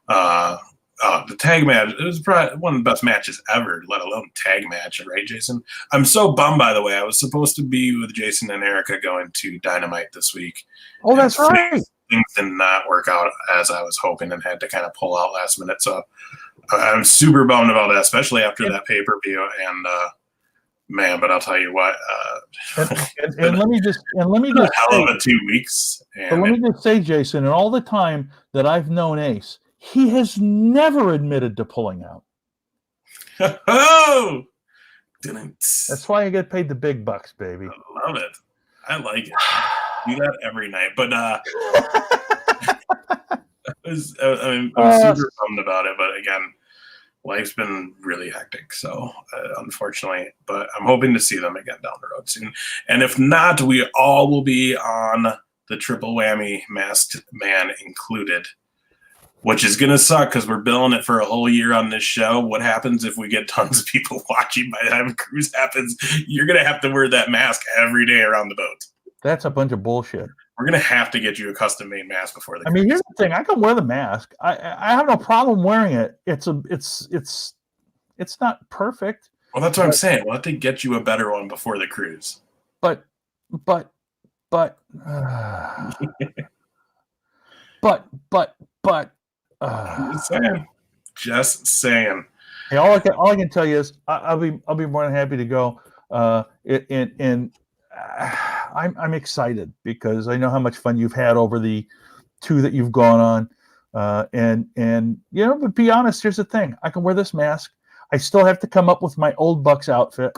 The tag match, it was probably one of the best matches ever, let alone tag match, right, Jason? I'm so bummed, by the way. I was supposed to be with Jason and Erica going to Dynamite this week. Oh, that's right. Things did not work out as I was hoping, and had to kind of pull out last minute. So I'm super bummed about that, especially after that pay-per-view. And man, but I'll tell you what. And let me just hell of a 2 weeks. But let me just say, Jason, in all the time that I've known Ace, he has never admitted to pulling out. Oh, that's why you get paid the big bucks, baby. I love it. I like it. Do that every night. But I'm super bummed about it. But again, life's been really hectic, so unfortunately, but I'm hoping to see them again down the road soon. And if not, we all will be on the triple whammy, Masked Man included, which is going to suck, because we're billing it for a whole year on this show. What happens if we get tons of people watching by the time the cruise happens? You're going to have to wear that mask every day around the boat. That's a bunch of bullshit. We're going to have to get you a custom-made mask before the cruise. I mean, here's the thing. I can wear the mask. I have no problem wearing it. It's not perfect. Well, that's what I'm saying. We'll have to get you a better one before the cruise. But Just saying. Hey, all I can tell you is I'll be more than happy to go. I'm excited, because I know how much fun you've had over the 2 that you've gone on. But be honest, here's the thing. I can wear this mask. I still have to come up with my old Bucks outfit,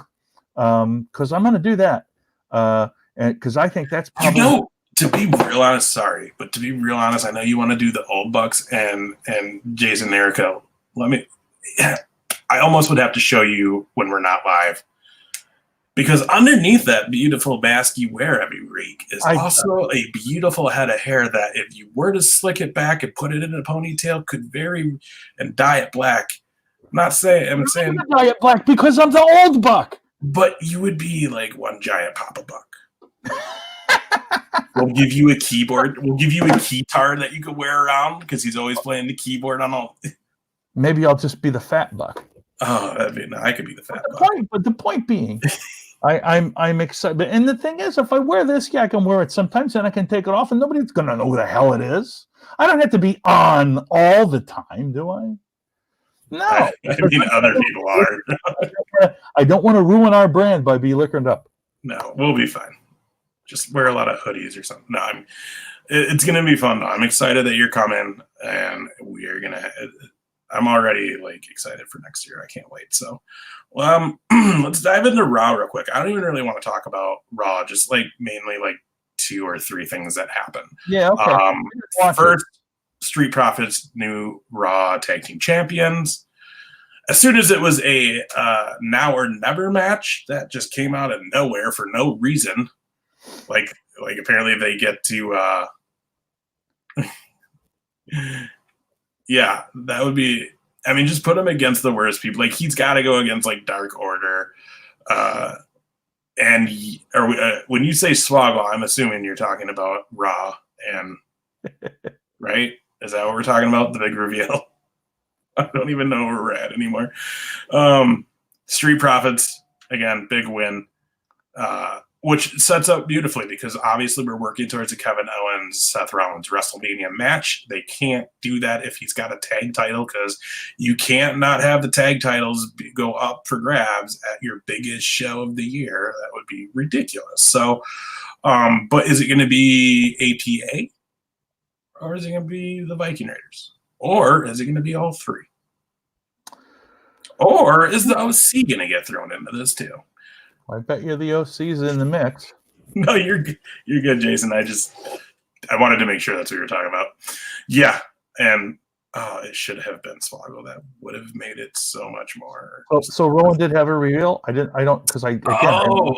because I'm going to do that. And because I think that's probably... to be real honest, sorry, but to be real honest, I know you want to do the old Bucks and Jason and Erica. I almost would have to show you when we're not live, because underneath that beautiful mask you wear every week is also a beautiful head of hair that, if you were to slick it back and put it in a ponytail, could vary and dye it black. I'm saying dye it black because I'm the old Buck. But you would be like one giant Papa Buck. We'll give you a keyboard. We'll give you a keytar that you could wear around, because he's always playing the keyboard on all. Maybe I'll just be the fat Buck. Oh, I could be the fat Buck. But the point being, I'm excited. And the thing is, if I wear this, yeah, I can wear it sometimes, and I can take it off, and nobody's gonna know who the hell it is. I don't have to be on all the time, do I? No. I mean, other people are. I don't want to ruin our brand by be liquored up. No, we'll be fine. Just wear a lot of hoodies or something. No, it's going to be fun though. I'm excited that you're coming, and I'm already like excited for next year. I can't wait. So, let's dive into Raw real quick. I don't even really want to talk about Raw, just like mainly like 2 or 3 things that happened. Yeah. Okay. First, Street Profits, new Raw Tag Team Champions. As soon as it was a now or never match that just came out of nowhere for no reason, like apparently they get to, yeah, that would be. I mean, just put him against the worst people. Like he's got to go against like Dark Order, when you say Swoggle, I'm assuming you're talking about Raw and right. Is that what we're talking about? The big reveal? I don't even know where we're at anymore. Street Profits, again, big win, which sets up beautifully because obviously we're working towards a Kevin Owens, Seth Rollins WrestleMania match. They can't do that if he's got a tag title because you can't not have the tag titles go up for grabs at your biggest show of the year. That would be ridiculous. So, but is it going to be APA? Or is it going to be the Viking Raiders? Or is it going to be all 3? Or is the OC going to get thrown into this too? I bet you the OC's in the mix. No, you're good, Jason. I wanted to make sure that's what you're talking about. Yeah, and it should have been Swoggle. That would have made it so much more. So Rowan did have a reveal. I don't because I spoil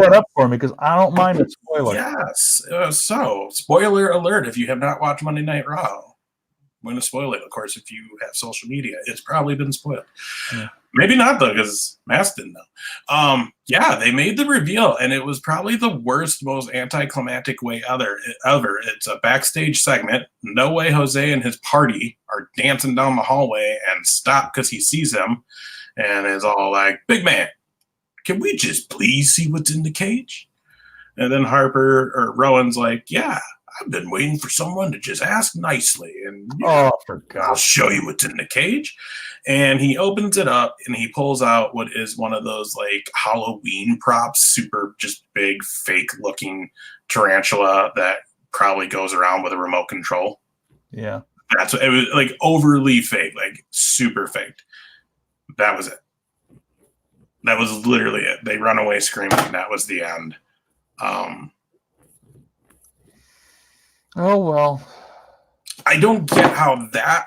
it up for me because I don't mind a spoiler. Yes. So spoiler alert: if you have not watched Monday Night Raw, I'm going to spoil it. Of course, if you have social media, it's probably been spoiled. Yeah. Maybe not though, because Mass didn't know. Yeah, they made the reveal, and it was probably the worst, most anticlimactic way ever. It's a backstage segment. No Way Jose and his party are dancing down the hallway and stop because he sees them, and is all like, "Big man, can we just please see what's in the cage?" And then Rowan's like, "Yeah, I've been waiting for someone to just ask nicely, and I'll show you what's in the cage." And he opens it up and he pulls out what is one of those like Halloween props, super just big, fake looking tarantula that probably goes around with a remote control. Yeah. That's what it was, like overly fake, like super faked. That was it. That was literally it. They run away screaming. That was the end. Oh, well. I don't get how that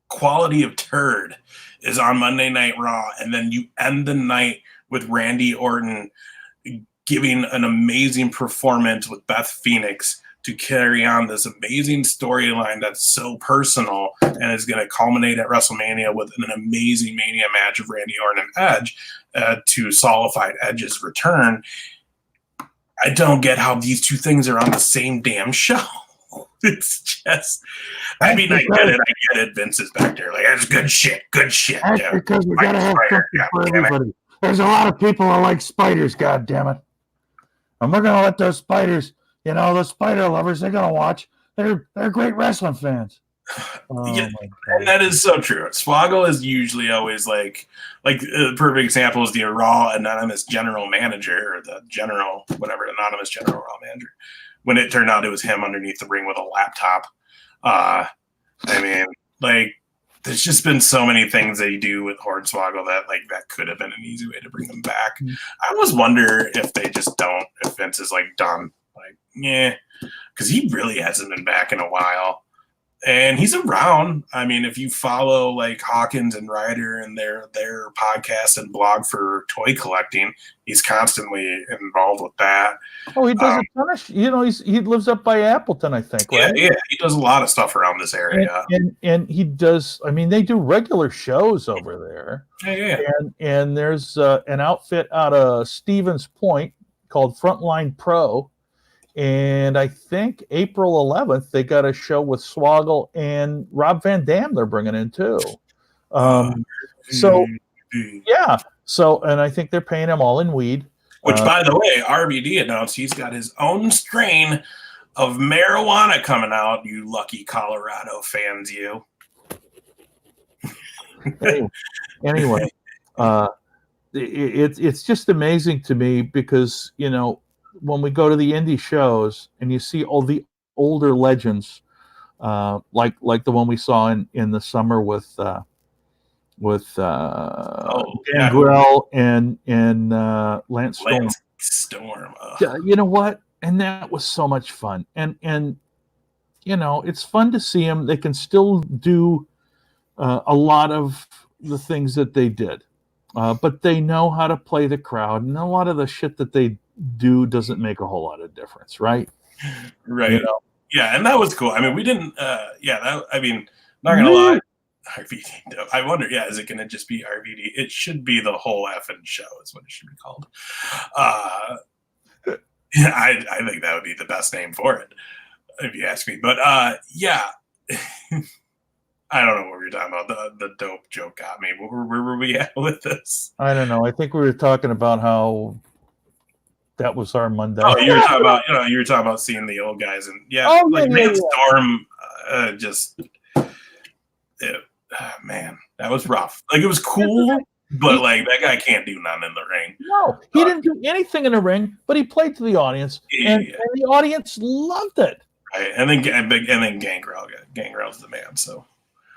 quality of turd is on Monday Night Raw, and then you end the night with Randy Orton giving an amazing performance with Beth Phoenix to carry on this amazing storyline that's so personal and is going to culminate at WrestleMania with an amazing Mania match of Randy Orton and Edge to solidify Edge's return. I don't get how these two things are on the same damn show. It's just, I mean, I get it. Vince is back there like, that's good shit. That's because we gotta have something for everybody. There's a lot of people that like spiders, god damn it. And we're gonna let those spiders, those spider lovers, they're gonna watch. They're great wrestling fans. Yeah, and that is so true. Swoggle is usually always like the perfect example is the Raw anonymous general manager, or the general, whatever, anonymous general Raw manager. When it turned out it was him underneath the ring with a laptop. I mean, like, there's just been so many things they do with Hornswoggle that could have been an easy way to bring them back. Mm-hmm. I always wonder if they just don't, if Vince is like done. Like, yeah, because he really hasn't been back in a while. And he's around. I mean, if you follow like Hawkins and Ryder and their podcast and blog for toy collecting, he's constantly involved with that. Oh, he does a ton of he lives up by Appleton, I think, right? Yeah, he does a lot of stuff around this area. And he does, I mean, they do regular shows over there. Yeah. And there's an outfit out of Stevens Point called Frontline Pro. And I think April 11th, they got a show with Swoggle and Rob Van Dam they're bringing in too. So Yeah. So, and I think they're paying him all in weed. Which, by the way, RVD announced he's got his own strain of marijuana coming out. You lucky Colorado fans, you. Anyway, it's just amazing to me because, you know, when we go to the indie shows and you see all the older legends, like the one we saw in the summer with Gangrel and Lance Storm. Lance Storm. You know what? And that was so much fun. And you know, it's fun to see them. They can still do a lot of the things that they did, but they know how to play the crowd, and a lot of the shit that they do doesn't make a whole lot of difference, right? Right. You know? Yeah, and that was cool. I mean, we didn't. Not gonna lie. RVD. I wonder. Yeah, is it gonna just be RVD? It should be the whole effing show. Is what it should be called. Yeah, I think that would be the best name for it, if you ask me. But yeah. I don't know what we were talking about. The dope joke got me. Where were we at with this? I don't know. I think we were talking about how that was our Monday. Oh, you were talking about seeing the old guys, and Lance Storm, man, that was rough. Like, it was cool, but like, that guy can't do nothing in the ring. No, he didn't do anything in the ring, but he played to the audience, and the audience loved it. Right, and then Gangrel's the man. So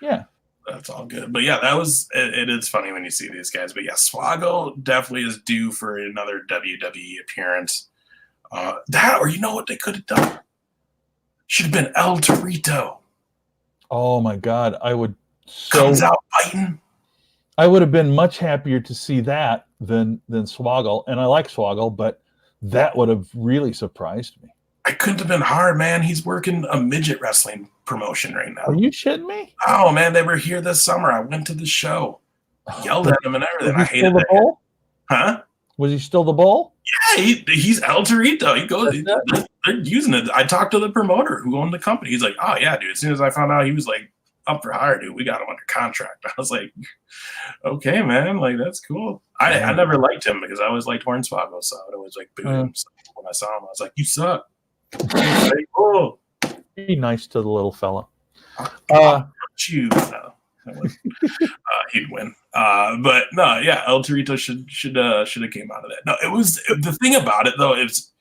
yeah, that's all good. But yeah, that was it. It's funny when you see these guys. But yeah, Swoggle definitely is due for another WWE appearance. That, or you know what they could have done? Should have been El Torito. Oh my God, I would. Comes out fighting. I would have been much happier to see that than Swoggle, and I like Swoggle, but that would have really surprised me. It couldn't have been hard, man. He's working a midget wrestling promotion right now. Are you shitting me? Oh man, they were here this summer. I went to the show, yelled at him and everything. I hated that. Bull? Huh? Was he still the bull? Yeah, he's El Torito. He goes. They're using it. I talked to the promoter who owned the company. He's like, "Oh yeah, dude." As soon as I found out he was like up for hire, dude, we got him under contract. I was like, "Okay, man. Like, that's cool." I never liked him because I always liked Hornswoggle, so I would always like boo him. So when I saw him, I was like, "You suck." Like, oh. Be nice to the little fella. He'd win. But no, yeah, El Torito should have came out of that. No, it was the thing about it though. Is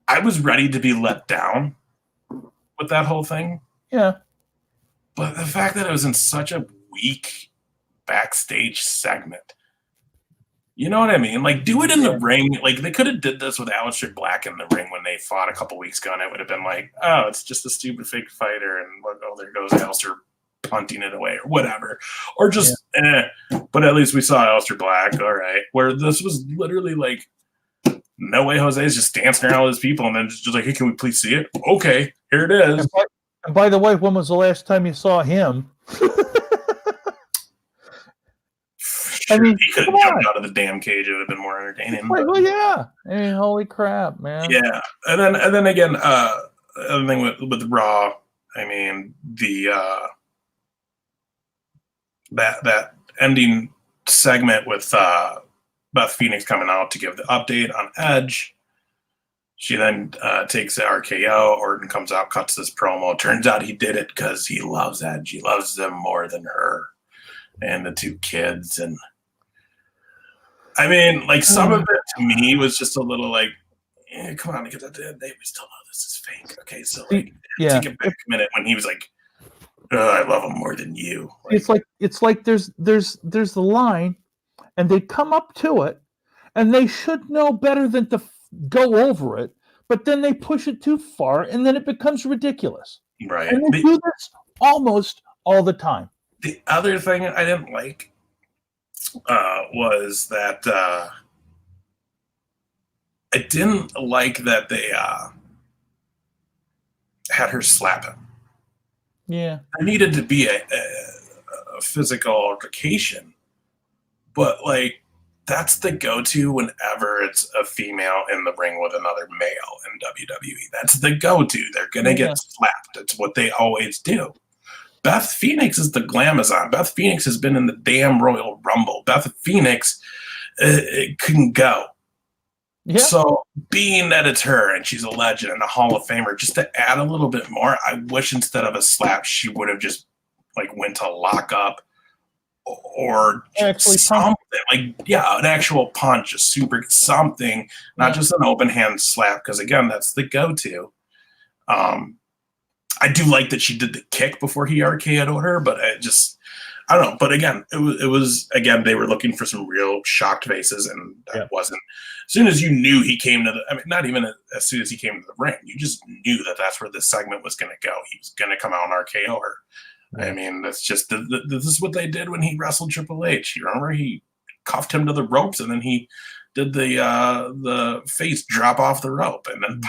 I was ready to be let down with that whole thing. Yeah, but the fact that it was in such a weak backstage segment. You know what I mean? Like, do it in the ring. Like, they could have did this with Aleister Black in the ring when they fought a couple weeks ago, and it would have been like, oh, it's just a stupid fake fighter, and oh, there goes Aleister punting it away or whatever. Or just, But at least we saw Aleister Black, all right. Where this was literally like, no way Jose's just dancing around with his people, and then just like, hey, can we please see it? Okay, here it is. And by the way, when was the last time you saw him? Sure, I mean, he could have jumped out of the damn cage. It would have been more entertaining. Well, yeah. I mean, holy crap, man. Yeah, and then again, other thing with Raw. I mean, the that ending segment with Beth Phoenix coming out to give the update on Edge. She then takes the RKO. Orton comes out, cuts this promo. Turns out he did it because he loves Edge. He loves them more than her and the two kids. And I mean, like, some of it to me was just a little like, come on, because at the end we still know this is fake. Okay, so like, take it back a minute when he was like, I love him more than you. Like, it's like there's the line, and they come up to it, and they should know better than to go over it, but then they push it too far, and then it becomes ridiculous. Right. And they do this almost all the time. The other thing I didn't like was that I didn't like that they had her slap him. Yeah. There needed to be a physical altercation, but like, that's the go-to whenever it's a female in the ring with another male in WWE. That's the go-to. They're going to get slapped. It's what they always do. Beth Phoenix is the Glamazon. Beth Phoenix has been in the damn Royal Rumble. Beth Phoenix it couldn't go. Yeah. So being that it's her and she's a legend and a Hall of Famer, just to add a little bit more, I wish instead of a slap, she would have just like went to lock up or Actually something. Like, yeah, an actual punch, a super something, not just an open hand slap, because again, that's the go-to. I do like that she did the kick before he RKO'd her, but I don't know. But again, it was again, they were looking for some real shocked faces, and that wasn't. As soon as you knew he came to not even as soon as he came to the ring, you just knew that that's where this segment was going to go. He was going to come out and RKO her. Yeah. I mean, that's just this is what they did when he wrestled Triple H. You remember he cuffed him to the ropes, and then he did the face drop off the rope, and then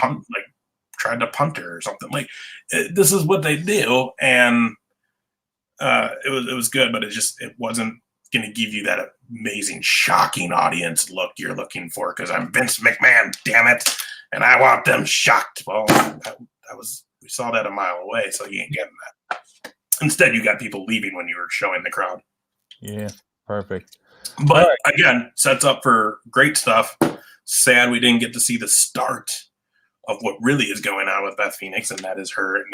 tried to punt her or something. Like this is what they do, and it was good, but it wasn't going to give you that amazing, shocking audience look you're looking for, because I'm Vince McMahon, damn it, and I want them shocked. Well, we saw that a mile away, so you ain't getting that. Instead, you got people leaving when you were showing the crowd. Yeah, perfect. But again, sets up for great stuff. Sad we didn't get to see the start of what really is going on with Beth Phoenix, and that is her,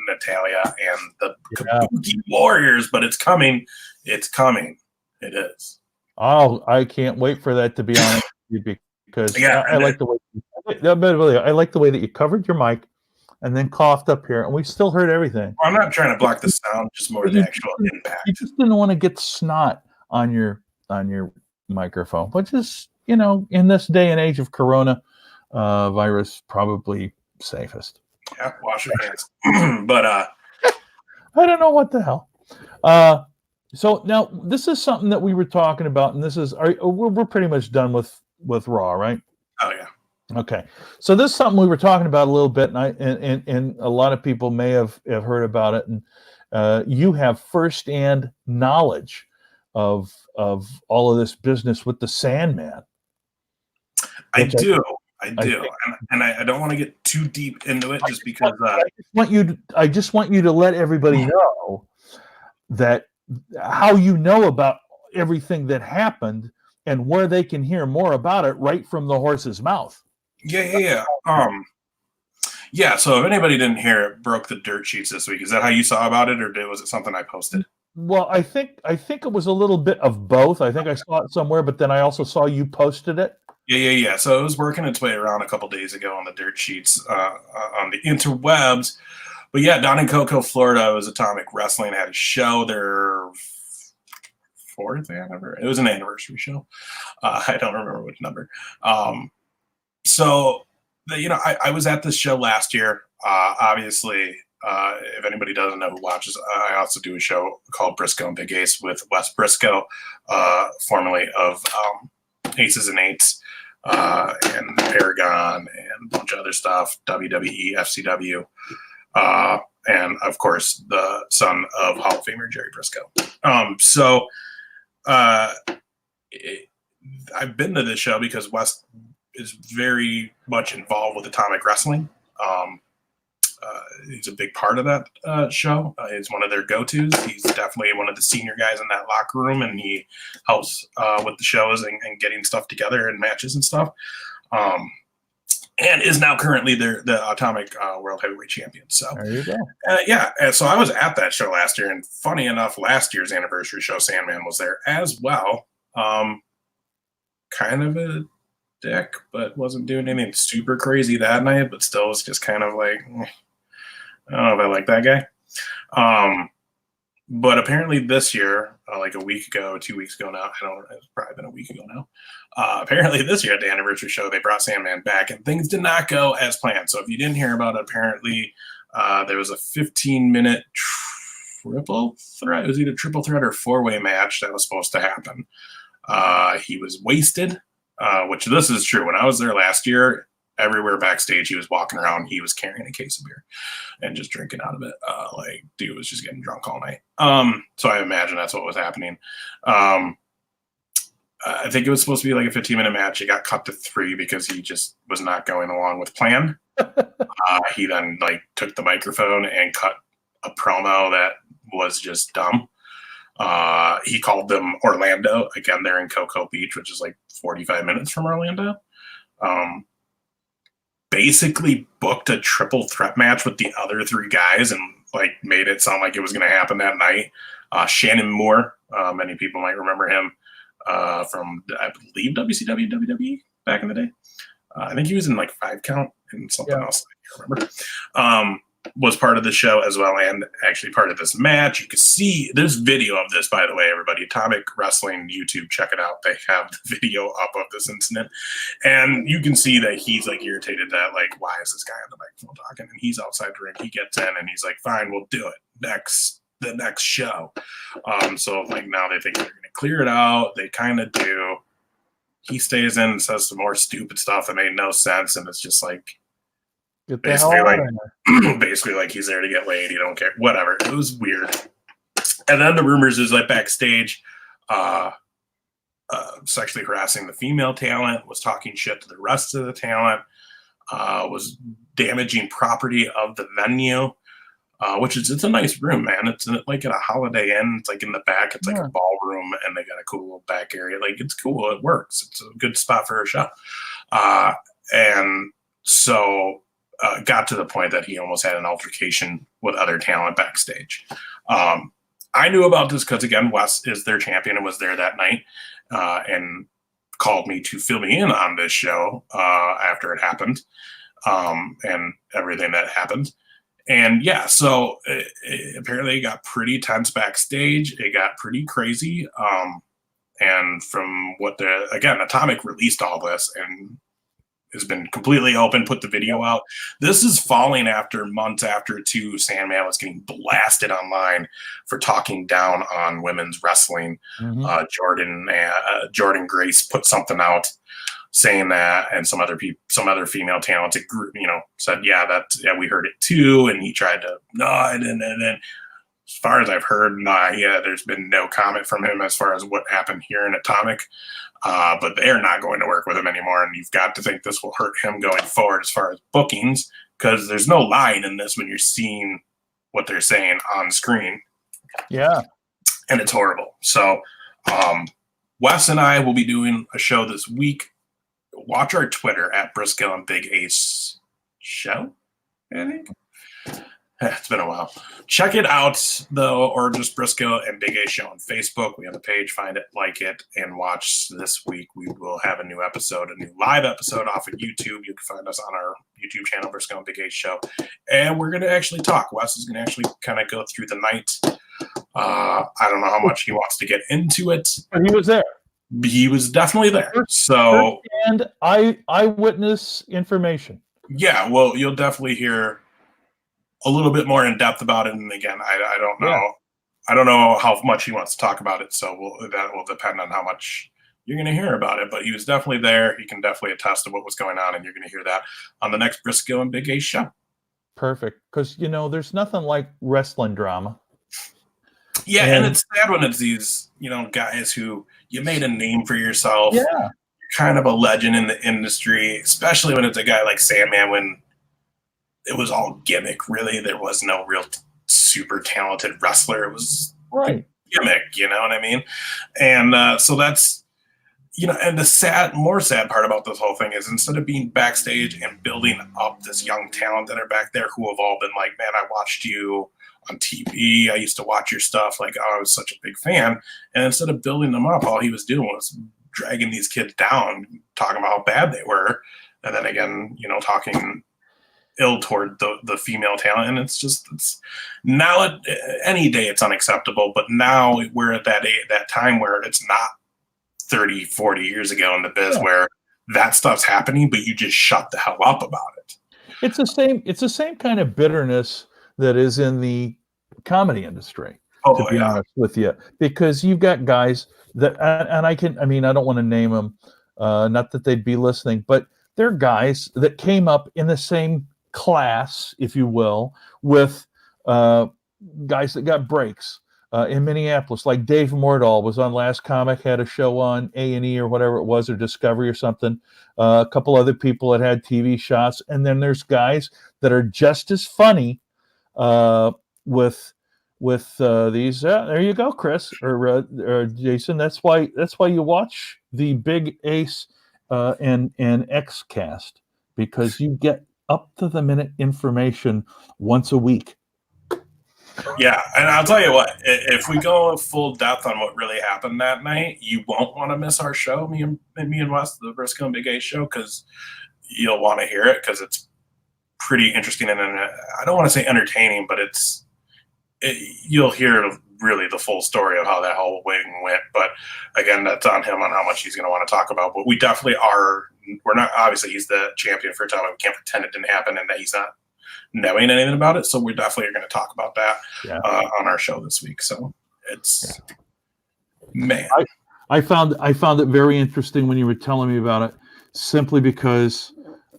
Natalia, and the Kabuki Warriors. But it's coming. It's coming. It is. Oh, I can't wait for that, to be honest with you, because I like the way. I like the way that you covered your mic and then coughed up here, and we still heard everything. I'm not trying to block the sound, just more the actual impact. You just didn't want to get snot on your microphone, which is, in this day and age of Corona virus, probably safest. Yeah, wash your hands. But I don't know what the hell. So now this is something that we were talking about, and this is we're pretty much done with Raw, right? Oh yeah. Okay, so this is something we were talking about a little bit, and a lot of people may have heard about it, and you have firsthand knowledge of all of this business with the Sandman. I do, and I don't want to get too deep into it, just because I just want you to let everybody know that how you know about everything that happened and where they can hear more about it right from the horse's mouth. Yeah. So if anybody didn't hear it, broke the dirt sheets this week. Is that how you saw about it, or was it something I posted? Well, I think it was a little bit of both. I think I saw it somewhere, but then I also saw you posted it. Yeah. So it was working its way around a couple days ago on the dirt sheets on the interwebs. But yeah, down in Cocoa, Florida, it was Atomic Wrestling had a show. Their fourth anniversary. It was an anniversary show. I don't remember which number. So, I was at this show last year. Obviously, if anybody doesn't know who watches, I also do a show called Briscoe and Big Ace with Wes Briscoe, formerly of Aces and Eights and Paragon and a bunch of other stuff, WWE, FCW, and of course the son of Hall of Famer Jerry Briscoe. I've been to this show because Wes is very much involved with Atomic Wrestling. He's a big part of that show. He's one of their go-tos. He's definitely one of the senior guys in that locker room, and he helps with the shows and getting stuff together and matches and stuff. And is now currently the Atomic World Heavyweight Champion. So there you go. And so I was at that show last year, and funny enough, last year's anniversary show, Sandman was there as well. Kind of a dick, but wasn't doing anything super crazy that night, but still was just kind of like, I don't know if I like that guy. But apparently this year, like a week ago, 2 weeks ago now, it's probably been a week ago now. Apparently this year at the anniversary show, they brought Sandman back, and things did not go as planned. So if you didn't hear about it, apparently there was a 15-minute triple threat. It was either triple threat or four-way match that was supposed to happen. He was wasted, which this is true. When I was there last year, everywhere backstage he was walking around, he was carrying a case of beer and just drinking out of it. Like, dude was just getting drunk all night. So I imagine that's what was happening. I think it was supposed to be like a 15-minute match. It got cut to 3 because he just was not going along with plan. He then took the microphone and cut a promo that was just dumb. He called them Orlando. Again, they're in Cocoa Beach, which is like 45 minutes from Orlando. Basically booked a triple threat match with the other three guys and like made it sound like it was going to happen that night. Shannon Moore, many people might remember him from, I believe, WCW, WWE back in the day. I think he was in like 5 Count and something else I can't remember. Was part of the show as well, and actually part of this match. You can see there's video of this, by the way, everybody. Atomic Wrestling YouTube, check it out. They have the video up of this incident, and you can see that he's like irritated that like, why is this guy on the microphone talking? And he's outside the ring. He gets in, and he's like, fine, we'll do it the next show. So like now they think they're going to clear it out. They kind of do. He stays in and says some more stupid stuff that made no sense, and it's just like. Basically like he's there to get laid. He don't care. Whatever. It was weird. And then the rumors is like backstage, sexually harassing the female talent, was talking shit to the rest of the talent, was damaging property of the venue, which is, it's a nice room, man. It's like at a Holiday Inn. It's like in the back. It's like a ballroom, and they got a cool little back area. Like it's cool. It works. It's a good spot for a show. And so got to the point that he almost had an altercation with other talent backstage. I knew about this because, again, Wes is their champion and was there that night and called me to fill me in on this show after it happened and everything that happened. And, yeah, so apparently it got pretty tense backstage. It got pretty crazy. And from what Atomic released all this and has been completely open, put the video out. This is falling after months after Sandman was getting blasted online for talking down on women's wrestling. Mm-hmm. Jordan Grace put something out saying that, and some other female talents, said, we heard it too. And he tried to, and as far as I've heard, there's been no comment from him as far as what happened here in Atomic. But they're not going to work with him anymore, and you've got to think this will hurt him going forward as far as bookings, because there's no line in this when you're seeing what they're saying on screen. Yeah. And it's horrible. So Wes and I will be doing a show this week. Watch our Twitter at Briscoe and Big Ace Show, I think. It's been a while. Check it out, though, or just Briscoe and Big A Show on Facebook. We have a page. Find it, like it, and watch this week. We will have a new live episode off of YouTube. You can find us on our YouTube channel, Briscoe and Big A Show. And we're going to actually talk. Wes is going to actually kind of go through the night. I don't know how much he wants to get into it. But he was there. He was definitely there. So, and eyewitness information. Yeah, well, you'll definitely hear a little bit more in depth about it. And again, I don't know. Yeah. I don't know how much he wants to talk about it. So that will depend on how much you're going to hear about it. But he was definitely there. He can definitely attest to what was going on. And you're going to hear that on the next Briscoe and Big A Show. Perfect. Because, there's nothing like wrestling drama. Yeah. And it's sad when it's these, guys who you made a name for yourself. Yeah. You're kind of a legend in the industry, especially when it's a guy like Sandman, when it was all gimmick, really. There was no real super talented wrestler. It was gimmick, you know what I mean? And so that's, and the more sad part about this whole thing is instead of being backstage and building up this young talent that are back there who have all been like, man, I watched you on TV. I used to watch your stuff. Like, I was such a big fan. And instead of building them up, all he was doing was dragging these kids down, talking about how bad they were. And then again, talking ill toward the female talent. And it's now any day it's unacceptable, but now we're at that time where it's not 30, 40 years ago in the biz where that stuff's happening, but you just shut the hell up about it. It's the same kind of bitterness that is in the comedy industry, to be honest with you, because you've got guys that, and I don't want to name them, not that they'd be listening, but they're guys that came up in the same class, if you will, with guys that got breaks in Minneapolis, like Dave Mordahl was on Last Comic, had a show on A&E or whatever it was, or Discovery or something. A couple other people that had TV shots, and then there's guys that are just as funny, these. There you go, Chris or Jason. That's why you watch the Big Ace and X Cast, because you get up to the minute information once a week. Yeah, and I'll tell you what, if we go full depth on what really happened that night, you won't want to miss our show, me and Wes, the Briscoe and Big A show, because you'll want to hear it, because it's pretty interesting, and I don't want to say entertaining, but you'll hear really the full story of how that whole wedding went. But again, that's on him on how much he's going to want to talk about. But we definitely are. We're not, obviously he's the champion for a time. We can't pretend it didn't happen and that he's not knowing anything about it. So we definitely are going to talk about that on our show this week. So it's man. I found it very interesting when you were telling me about it, simply because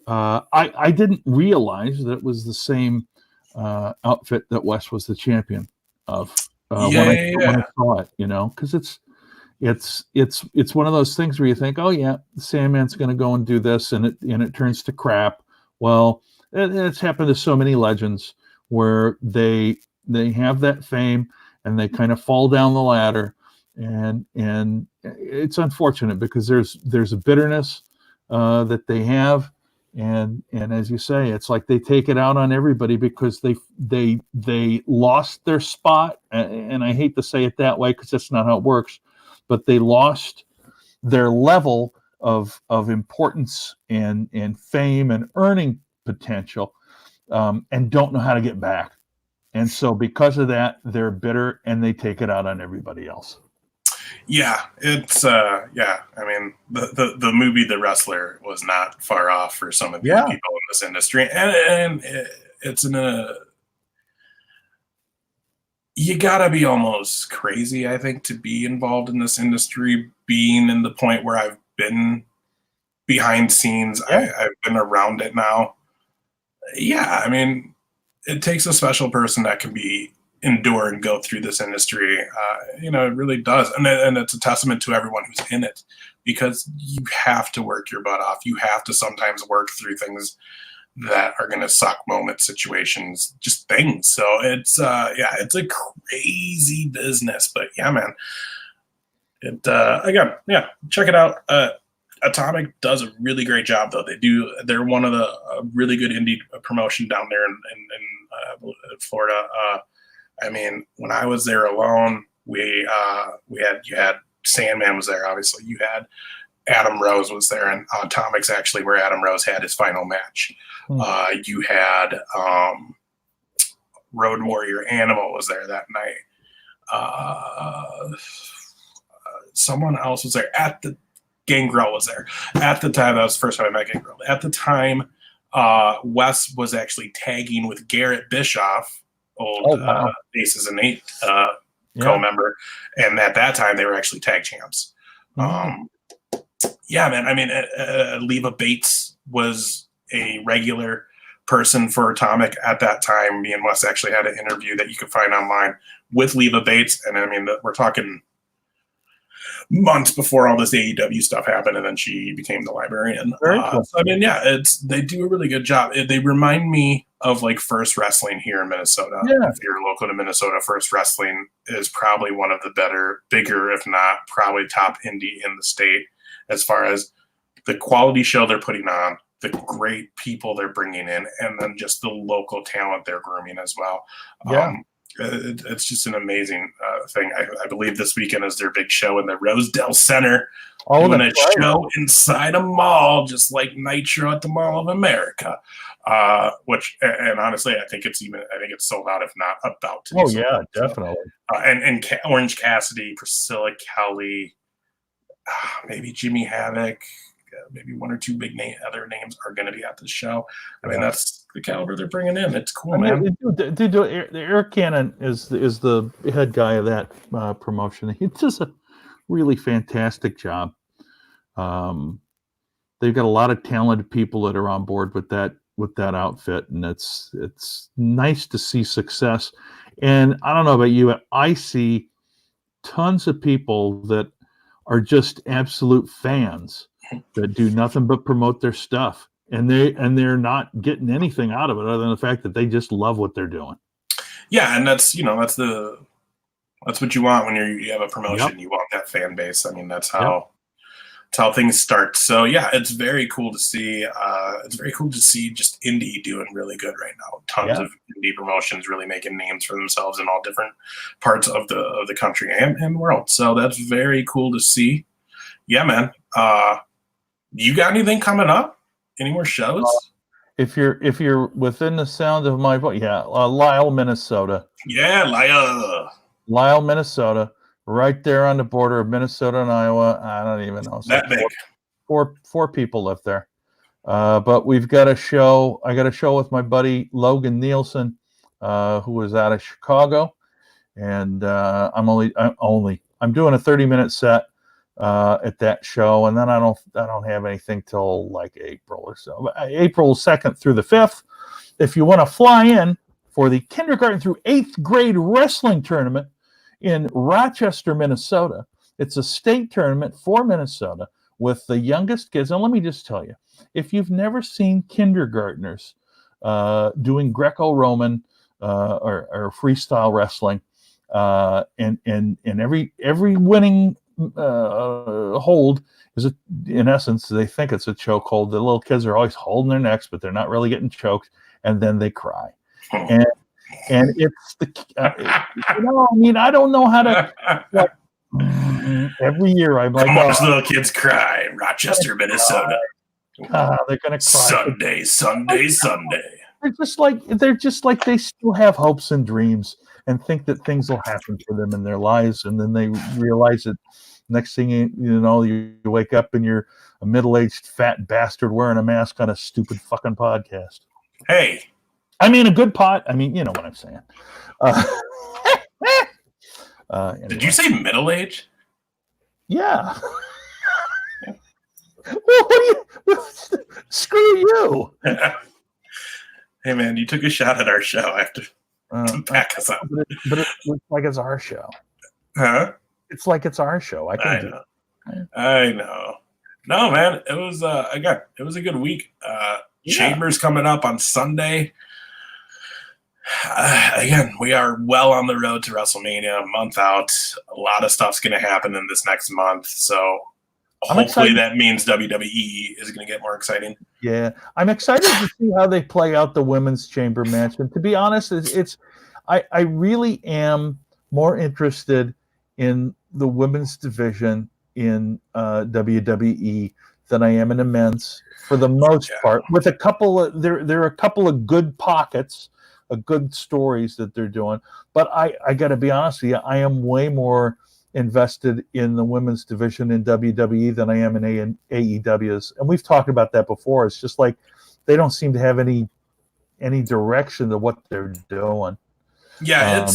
I didn't realize that it was the same outfit that Wes was the champion of when I saw it, because it's one of those things where you think, oh yeah, the Sandman's going to go and do this, and it turns to crap. Well, it's happened to so many legends where they have that fame and they kind of fall down the ladder, and it's unfortunate because there's a bitterness that they have. And as you say, it's like they take it out on everybody because they lost their spot. And I hate to say it that way because that's not how it works, but they lost their level of importance and fame and earning potential, and don't know how to get back. And so because of that, they're bitter and they take it out on everybody else. Yeah, it's I mean, the movie The Wrestler was not far off for some of the people in this industry, and it's you gotta be almost crazy, I think, to be involved in this industry, being in the point where I've been behind scenes. I've been around it now. Yeah, I mean, it takes a special person that can endure and go through this industry. It really does. And it's a testament to everyone who's in it, because you have to work your butt off. You have to sometimes work through things that are going to suck moments, situations, just things. So it's it's a crazy business, but yeah, man, check it out. Atomic does a really great job, though. They're one of the really good indie promotion down there in Florida. I mean, when I was there alone, you had Sandman was there, obviously. You had Adam Rose was there, and Atomic's actually where Adam Rose had his final match. You had Road Warrior Animal was there that night. Someone else was there Gangrel was there at the time. That was the first time I met Gangrel. At the time, Wes was actually tagging with Garrett Bischoff, old Aces and Eight co-member, and at that time they were actually tag champs. Yeah, man. I mean, Leva Bates was a regular person for Atomic at that time. Me and Wes actually had an interview that you can find online with Leva Bates, and I mean, we're talking months before all this AEW stuff happened, and then she became the librarian. Cool. So, I mean, yeah, they do a really good job. They remind me of like First Wrestling here in Minnesota. Yeah. If you're local to Minnesota, First Wrestling is probably one of the bigger, if not probably top indie in the state, as far as the quality show they're putting on, the great people they're bringing in, and then just the local talent they're grooming as well. Yeah. It's just an amazing thing. I believe this weekend is their big show in the Rosedale Center. Doing a show inside a mall, just like Nitro at the Mall of America. Which, and honestly, I think it's sold out, if not about to. Oh yeah, definitely. And Orange Cassidy, Priscilla Kelly, maybe Jimmy Havoc, maybe one or two other names are going to be at the show. I mean, that's the caliber they're bringing in. It's cool, man. Eric Cannon is the head guy of that promotion. He does a really fantastic job. They've got a lot of talented people that are on board with that outfit, and it's nice to see success. And I don't know about you, I see tons of people that are just absolute fans that do nothing but promote their stuff, and they're not getting anything out of it other than the fact that they just love what they're doing. Yeah, and that's what you want when you have a promotion. You want that fan base. I mean, that's how things start. So yeah, it's very cool to see. It's very cool to see just indie doing really good right now. Tons of indie promotions really making names for themselves in all different parts of the country and world. So that's very cool to see. Yeah, man. You got anything coming up? Any more shows? If you're within the sound of my voice, Lyle, Minnesota. Yeah, Lyle, Minnesota, right there on the border of Minnesota and Iowa. I don't even know. It's that big. Four people live there. But we've got a show. I got a show with my buddy Logan Nielsen, who is out of Chicago, and I'm doing a 30-minute set at that show, and then I don't have anything till like April or so. April 2nd through the 5th. If you want to fly in for the kindergarten through 8th grade wrestling tournament in Rochester, Minnesota, it's a state tournament for Minnesota with the youngest kids. And let me just tell you, if you've never seen kindergartners doing Greco-Roman or freestyle wrestling, and every winning hold is in essence, they think it's a choke hold. The little kids are always holding their necks, but they're not really getting choked, and then they cry. And it's I don't know how to. Every year I'm like, watch little kids cry. Rochester, Minnesota. They're gonna cry. Sunday. They're just like they still have hopes and dreams and think that things will happen for them in their lives, and then they realize that next thing you know, you wake up and you're a middle-aged fat bastard wearing a mask on a stupid fucking podcast. Hey, I mean, a good pot. I mean, you know what I'm saying. Anyway. Did you say middle-aged? Yeah. Well, screw you. Hey, man, you took a shot at our show. I have to back us up. But it looks like it's our show. Huh? It's like it's our show. I know. No, man, it was it was a good week. Chambers coming up on Sunday. Again, we are well on the road to WrestleMania, a month out. A lot of stuff's going to happen in this next month. So hopefully that means WWE is going to get more exciting. Yeah, I'm excited to see how they play out the women's chamber match. And to be honest, I really am more interested in the women's division in WWE than I am in the men's for the most part. With a couple of there are a couple of good pockets, good stories that they're doing. But I got to be honest with you, I am way more invested in the women's division in WWE than I am in AEW's. And we've talked about that before. It's just like they don't seem to have any direction to what they're doing. Yeah,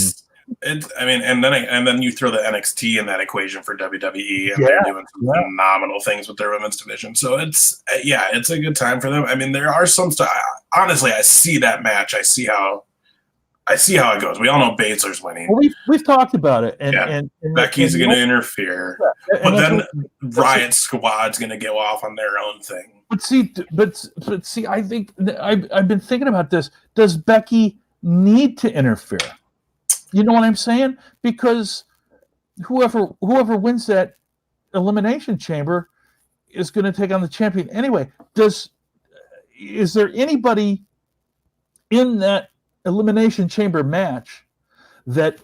I mean, and then you throw the NXT in that equation for WWE, and they're doing some phenomenal things with their women's division. So it's a good time for them. I mean, there are some stuff. Honestly, I see that match. I see how it goes. We all know Baszler's winning. Well, we've talked about it, and Becky's going to interfere, but then Riot Squad's going to go off on their own thing. But see, I think I've been thinking about this. Does Becky need to interfere? You know what I'm saying? Because whoever wins that elimination chamber is going to take on the champion anyway. Is there anybody in that elimination chamber match that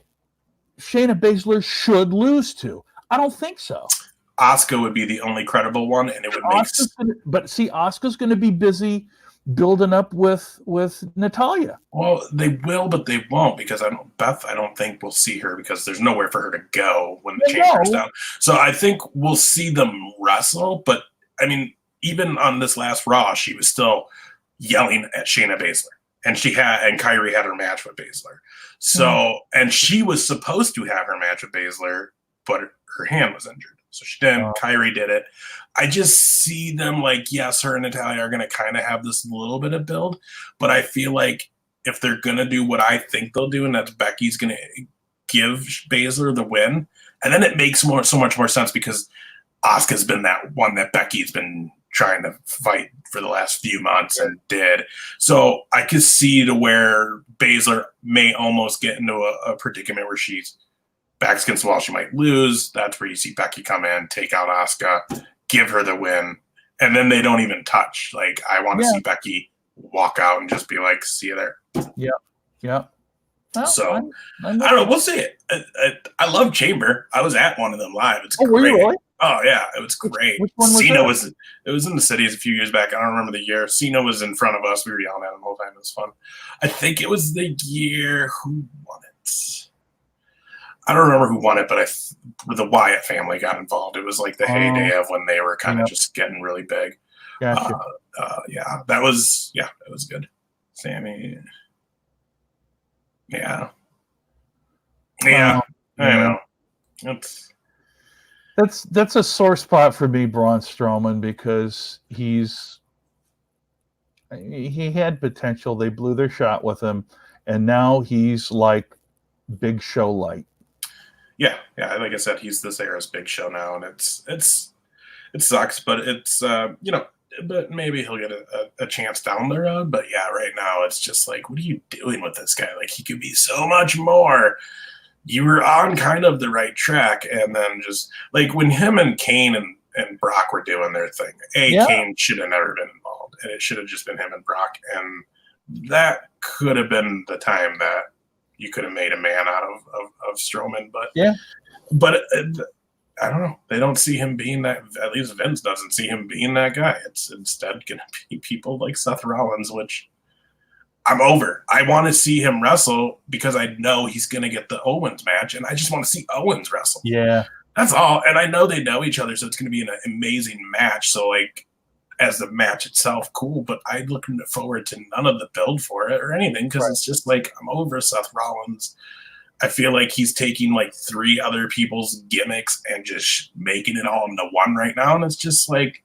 Shayna Baszler should lose to? I don't think so. Asuka would be the only credible one, and it would make sense. But see, Asuka's going to be busy building up with Natalya. Well, they will, but they won't, because I don't think we'll see her, because there's nowhere for her to go when the chamber's down. So I think we'll see them wrestle, but I mean, even on this last Raw, she was still yelling at Shayna Baszler, and Kyrie had her match with Baszler. So, and she was supposed to have her match with Baszler, but her hand was injured. So she didn't. Kyrie did it. I just see them like, yes, her and Natalya are going to kind of have this little bit of build, but I feel like if they're going to do what I think they'll do, and that's Becky's going to give Baszler the win, and then it makes so much more sense, because Asuka's been that one that Becky's been trying to fight for the last few months and did. So I could see to where Baszler may almost get into a predicament where she's backs against the wall. She might lose. That's where you see Becky come in, take out Asuka, give her the win, and then they don't even touch. Like, I want to see Becky walk out and just be like, see you there. Yeah. Well, So I don't know. We'll see it. I love Chamber. I was at one of them live. It's great. Were you really? Oh yeah, it was great. Which one was Cena that? it was in the cities a few years back. I don't remember the year. Cena was in front of us. We were yelling at him the whole time. It was fun. I think it was the year who won it. I don't remember who won it, but the Wyatt family got involved. It was like the heyday of when they were kind of just getting really big. Gotcha. It was good. Sammy. Yeah. I know. That's a sore spot for me, Braun Strowman, because he had potential. They blew their shot with him, and now he's like Big Show light. Yeah. Like I said, he's this era's Big Show now, and it sucks, but it's but maybe he'll get a chance down the road. But yeah, right now it's just like, what are you doing with this guy? Like, he could be so much more. You were on kind of the right track, and then just like when him and Kane and Brock were doing their thing, Kane should have never been involved, and it should have just been him and Brock, and that could have been the time that you could have made a man out of Strowman. But I don't know. They don't see him being that. At least Vince doesn't see him being that guy. It's instead going to be people like Seth Rollins, which I'm over. I want to see him wrestle because I know he's going to get the Owens match, and I just want to see Owens wrestle. Yeah. That's all. And I know they know each other, so it's going to be an amazing match. So, like, as the match itself, cool, but I'm looking forward to none of the build for it or anything because it's just like, I'm over Seth Rollins. I feel like he's taking like 3 other people's gimmicks and just making it all into one right now. And it's just like,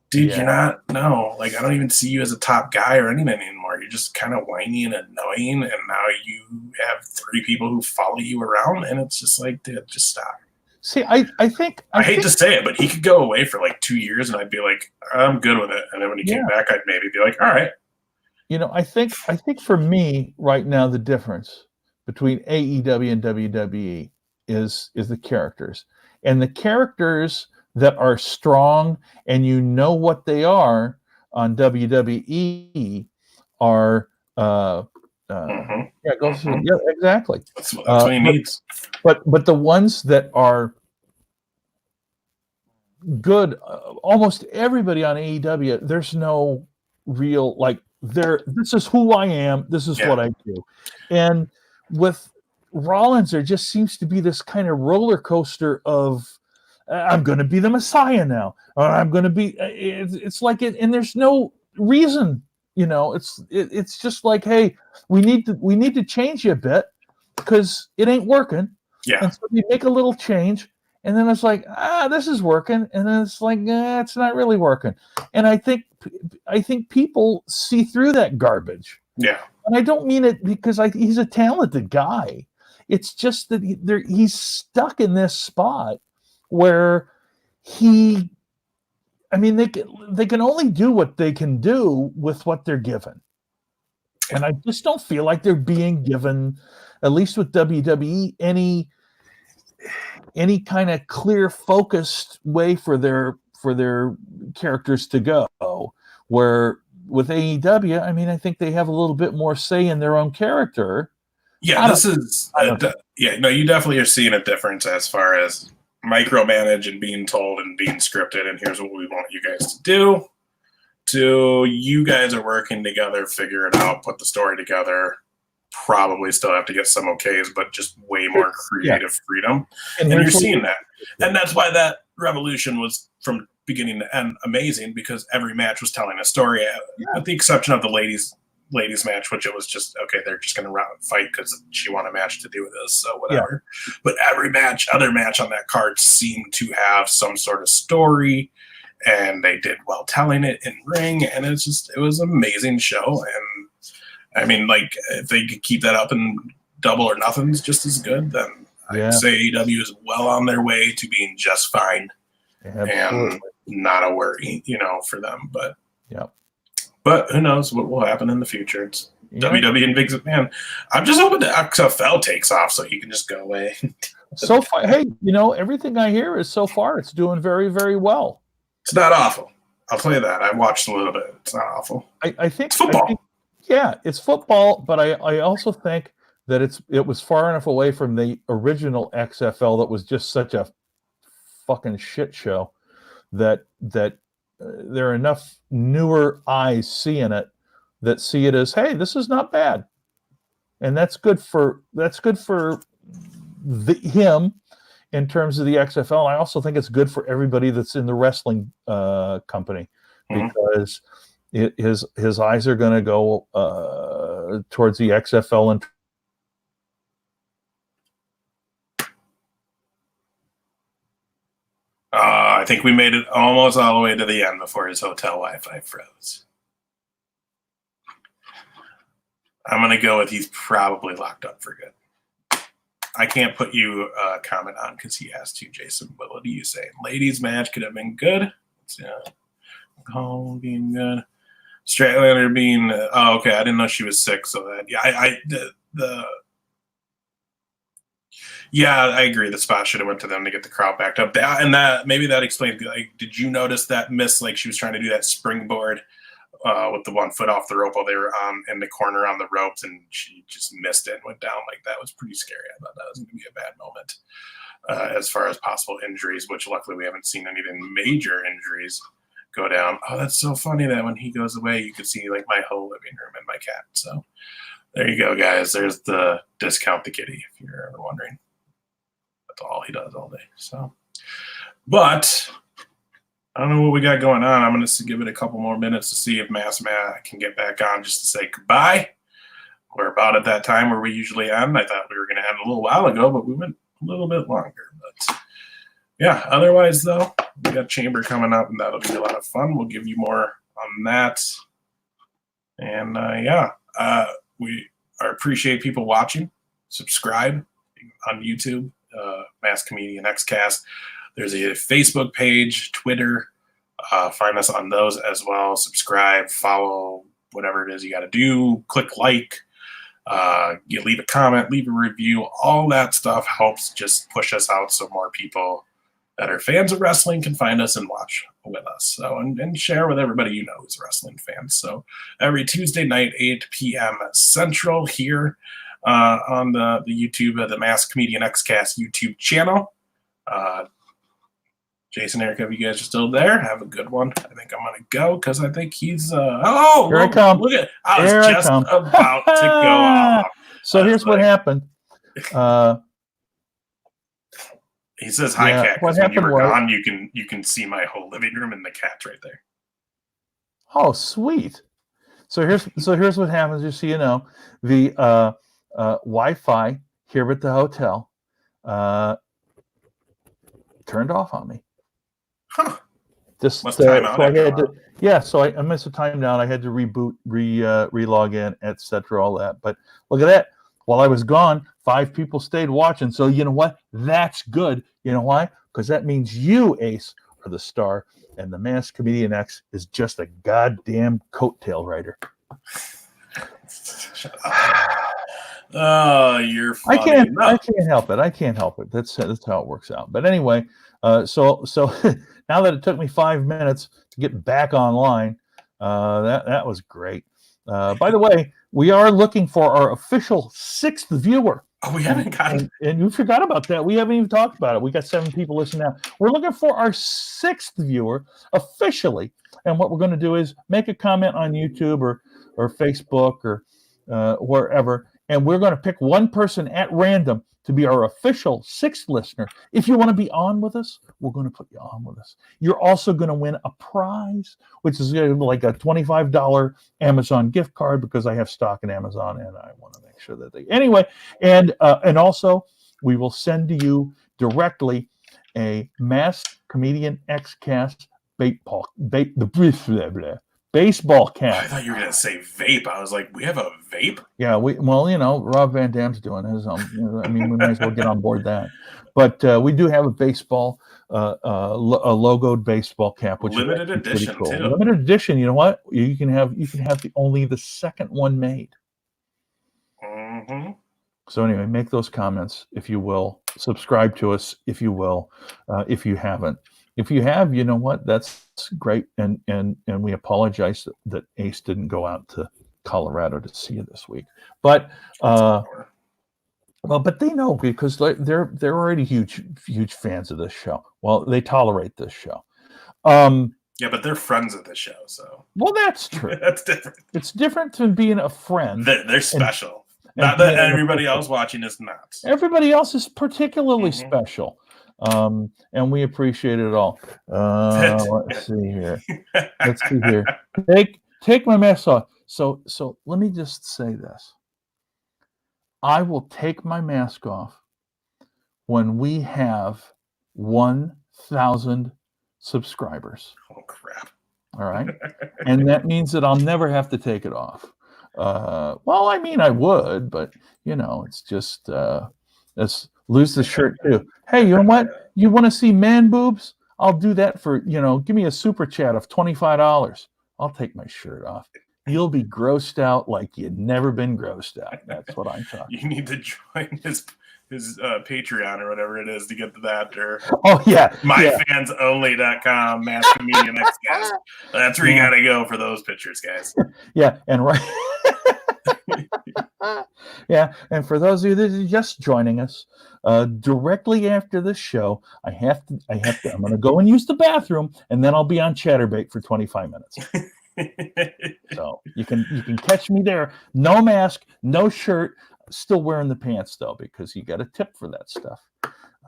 dude, you're not, no, like, I don't even see you as a top guy or anything anymore. You're just kind of whiny and annoying. And now you have 3 people who follow you around. And it's just like, dude, just stop. See, I hate to say it, but he could go away for like 2 years and I'd be like, I'm good with it. And then when he came back, I'd maybe be like, all right. I think for me right now, the difference between AEW and WWE is the characters. And the characters that are strong and you know what they are on WWE are exactly. That's what he needs. But the ones that are good, almost everybody on AEW, there's no real like this is who I am, this is what I do. And with Rollins, there just seems to be this kind of roller coaster of I'm going to be the Messiah now, or I'm going to be. It's like it, and there's no reason, It's just like, hey, we need to change you a bit because it ain't working. Yeah. And so you make a little change, and then it's like, this is working, and then it's like, it's not really working. And I think people see through that garbage. Yeah. And I don't mean it because he's a talented guy. It's just that he's stuck in this spot where they can only do what they can do with what they're given. And I just don't feel like they're being given, at least with WWE, any kind of clear, focused way for their characters to go. Where with AEW, I think they have a little bit more say in their own character. Yeah, you definitely are seeing a difference as far as micromanage and being told and being scripted and here's what we want you guys to do, to you guys are working together, figure it out, put the story together, probably still have to get some okays, but just way more creative freedom. And you're seeing that. And that's why that Revolution was from beginning to end amazing, because every match was telling a story, with the exception of the ladies match, which it was just, okay, they're just going to fight because she won a match to do with this, so whatever. Yeah. But every other match on that card seemed to have some sort of story, and they did well telling it in ring, and it was an amazing show. And if they could keep that up and Double or Nothing's just as good, then I'd say AEW is well on their way to being just fine. Absolutely. not a worry, for them. But Yeah. But who knows what will happen in the future? It's Yeah. WWE and Vince McMahon. I'm just hoping the XFL takes off so he can just go away. So far, hey, everything I hear is so far it's doing very, very well. It's not awful. I'll tell you that. I watched a little bit. It's not awful. I think It's football. yeah, it's football, but I also think that it was far enough away from the original XFL that was just such a fucking shit show that there are enough newer eyes seeing it that see it as, hey, this is not bad, and that's good for him in terms of the XFL. I also think it's good for everybody that's in the wrestling company, because his eyes are going to go towards the XFL and I think we made it almost all the way to the end before his hotel Wi-Fi froze. I'm going to go with he's probably locked up for good. I can't put you a comment on because he asked you, Jason. What do you say? Ladies match could have been good. Home being good. Statlander being okay. I didn't know she was sick, so that I agree. The spot should have went to them to get the crowd backed up. And that maybe that explains. Like, did you notice that miss? Like, she was trying to do that springboard with the 1 foot off the rope while they were in the corner on the ropes, and she just missed it and went down. Like, that was pretty scary. I thought that was going to be a bad moment as far as possible injuries, which luckily we haven't seen anything major injuries go down. Oh, that's so funny that when he goes away, you could see like my whole living room and my cat. So there you go, guys. There's the discount the kitty, if you're ever wondering. That's all he does all day. So, but I don't know what we got going on. I'm going to give it a couple more minutes to see if Matt can get back on just to say goodbye. We're about at that time where we usually end. I thought we were going to end a little while ago, but we went a little bit longer. But yeah, otherwise, though, we got Chamber coming up, and that'll be a lot of fun. We'll give you more on that. And we appreciate people watching. Subscribe on YouTube, Masked Comedian XCast. There's a Facebook page, Twitter. Find us on those as well. Subscribe, follow, whatever it is you got to do. Click like. You leave a comment, leave a review. All that stuff helps just push us out so more people that are fans of wrestling can find us and watch with us. So and share with everybody you know who's a wrestling fan. So every Tuesday night, 8 p.m. Central here on the YouTube, the Masked Comedian XCast YouTube channel. Jason, Erica, if you guys are still there, have a good one. I think I'm going to go because I think he's here I come. Look at I was just about to go off. So here's what happened. He says hi, Yeah, cat. what Because when you happened were was- gone, you can see my whole living room and the cat's right there. Oh, sweet. So here's what happens. Just so you know, the Wi-Fi here at the hotel turned off on me. Huh. Just Must time out so I after a had to, while. yeah. So I missed a time down. I had to reboot, re-log in, etc. All that. But look at that. While I was gone, 5 people stayed watching. So you know what? That's good. You know why? Because that means you, Ace, are the star, and the Masked Comedian X is just a goddamn coattail rider. Shut up. Oh, you're funny. I can't help it. That's how it works out. But anyway, so now that it took me 5 minutes to get back online, that was great. By the way, we are looking for our official 6th viewer. Oh, we haven't gotten. And you forgot about that. We haven't even talked about it. We got 7 people listening now. We're looking for our 6th viewer officially. And what we're going to do is make a comment on YouTube or Facebook or wherever. And we're going to pick one person at random to be our official 6th listener. If you want to be on with us, we're going to put you on with us. You're also going to win a prize, which is like a $25 Amazon gift card because I have stock in Amazon and I want to make sure that anyway. And also we will send to you directly a Masked Comedian XCast bait baseball I cap. thought you were gonna say vape. I was like, we have a vape? Yeah, Rob Van Dam's doing his own. I mean, we might as well get on board that. But we do have a baseball, a logoed baseball cap, which Limited is actually pretty edition, cool. too. Limited edition. You know what? You can have only the second one made. Mm-hmm. So anyway, make those comments if you will. Subscribe to us if you will. If you haven't, if you have, you know what? That's great. And we apologize that Ace didn't go out to Colorado to see you this week. But but they know because they're already huge fans of this show. Well, they tolerate this show. Yeah, but they're friends of the show, so Well, that's true. that's different. It's different than being a friend. They're special. and Not that being a everybody friend. else watching is not. Everybody else is particularly Mhm. special. And we appreciate it all. Let's see here. Take my mask off. So let me just say this. I will take my mask off when we have 1,000 subscribers. Oh crap. All right. And that means that I'll never have to take it off. Well, I mean, I would, but it's just let's lose the shirt too. Hey, you know what? You want to see man boobs? I'll do that for, give me a super chat of $25. I'll take my shirt off. You'll be grossed out like you'd never been grossed out. That's what I'm talking. You need to join his Patreon or whatever it is to get to that, or Oh yeah, myfansonly.com, Mass Comedian Xcast. That's where you gotta go for those pictures, guys. yeah, and right. Yeah, and for those of you that are just joining us, directly after this show, I'm going to go and use the bathroom, and then I'll be on Chatterbait for 25 minutes. So you can catch me there. No mask, no shirt, still wearing the pants though, because you got a tip for that stuff.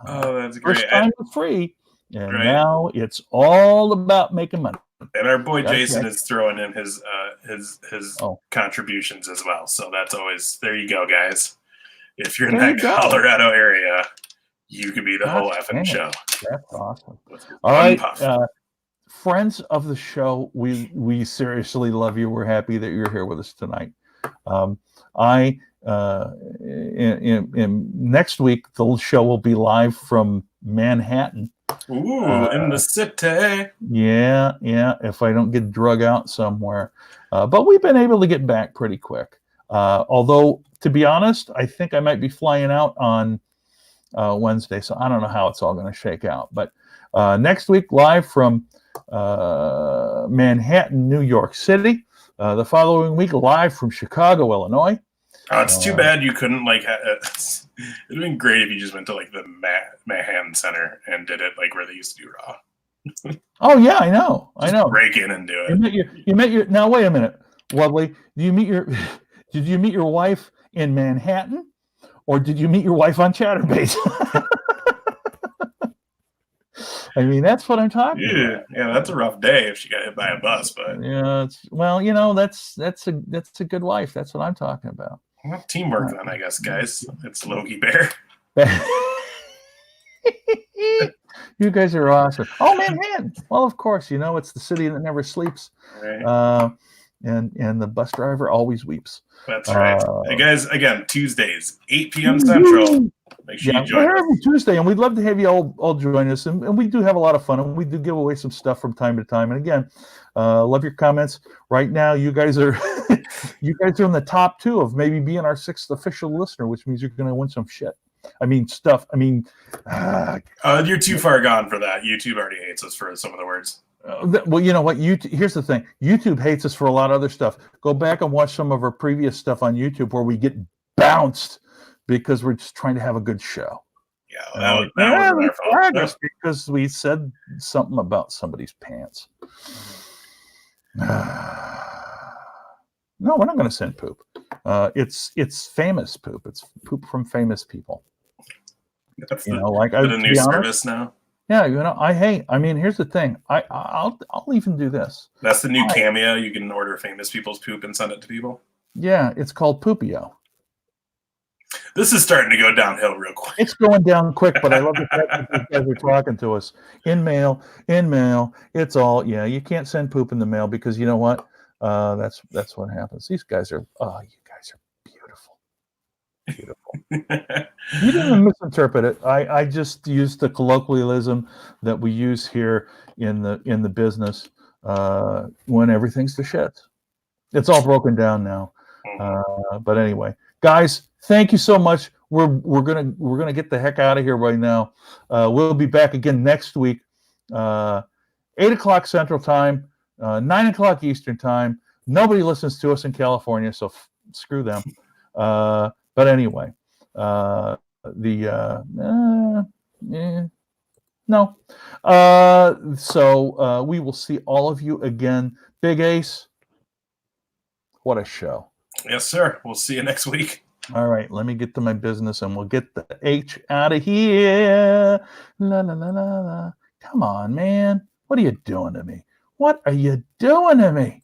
Oh, that's great. First time for free, and Right. now it's all about making money. And our boy That's Jason right. is throwing in his Oh. contributions as well. So that's always, there you go, guys. If you're in There that you go. Colorado area, you could be the whole Gosh, effing dang it. show. That's awesome. With All one right, puff. friends of the show, we seriously love you. We're happy that you're here with us tonight. In next week, the show will be live from Manhattan. Ooh, in the city. Yeah. If I don't get drug out somewhere, but we've been able to get back pretty quick. Although, to be honest, I think I might be flying out on Wednesday, so I don't know how it's all going to shake out. But next week, live from Manhattan, New York City. The following week, live from Chicago, Illinois. Oh, it's too bad you couldn't it'd have been great if you just went to like the Manhattan Center and did it like where they used to do Raw. Oh yeah, I know. Break in and do it. You met your. Now wait a minute, Lovely. Did you meet your wife in Manhattan, or did you meet your wife on Chatterbait? I mean, that's what I'm talking about. Yeah, that's a rough day if she got hit by a bus, but Yeah, that's a good wife. That's what I'm talking about. well, teamwork then, I guess, guys. It's Logie Bear. You guys are awesome. Oh, Manhattan. Well, of course, it's the city that never sleeps. Right? And the bus driver always weeps. That's right. Hey, guys, again, Tuesdays, 8 p.m. Central. Make sure you join we're us. every Tuesday, and we'd love to have you all join us. And we do have a lot of fun, and we do give away some stuff from time to time. And again, love your comments. Right now, you guys are in the top 2 of maybe being our 6th official listener, which means you're going to win some shit. I mean, stuff. I mean, You're too far gone for that. YouTube already hates us for some of the words. well, you know what? Here's the thing. YouTube hates us for a lot of other stuff. Go back and watch some of our previous stuff on YouTube where we get bounced because we're just trying to have a good show. Yeah, that wasn't our fault. Because we said something about somebody's pants. No, we're not going to send poop. It's famous poop. It's poop from famous people. That's You the, know, like the to new be honest, service now. Yeah, I mean, here's the thing. I'll even do this. That's the new Cameo. You can order famous people's poop and send it to people. Yeah, it's called Poopio. This is starting to go downhill real quick. It's going down quick, but I love the fact that you guys are talking to us in mail. It's all, you can't send poop in the mail because you know what? That's what happens. These guys are you guys are beautiful. Beautiful. You didn't misinterpret it. I just used the colloquialism that we use here in the business when everything's to shit. It's all broken down now. But anyway, guys, thank you so much. We're gonna get the heck out of here right now. We'll be back again next week, 8:00 Central Time, 9:00 Eastern Time. Nobody listens to us in California, so screw them. But anyway, no. So we will see all of you again. Big Ace, what a show. Yes, sir. We'll see you next week. All right, let me get to my business and we'll get the H out of here. La la la la la. Come on, man. What are you doing to me? What are you doing to me?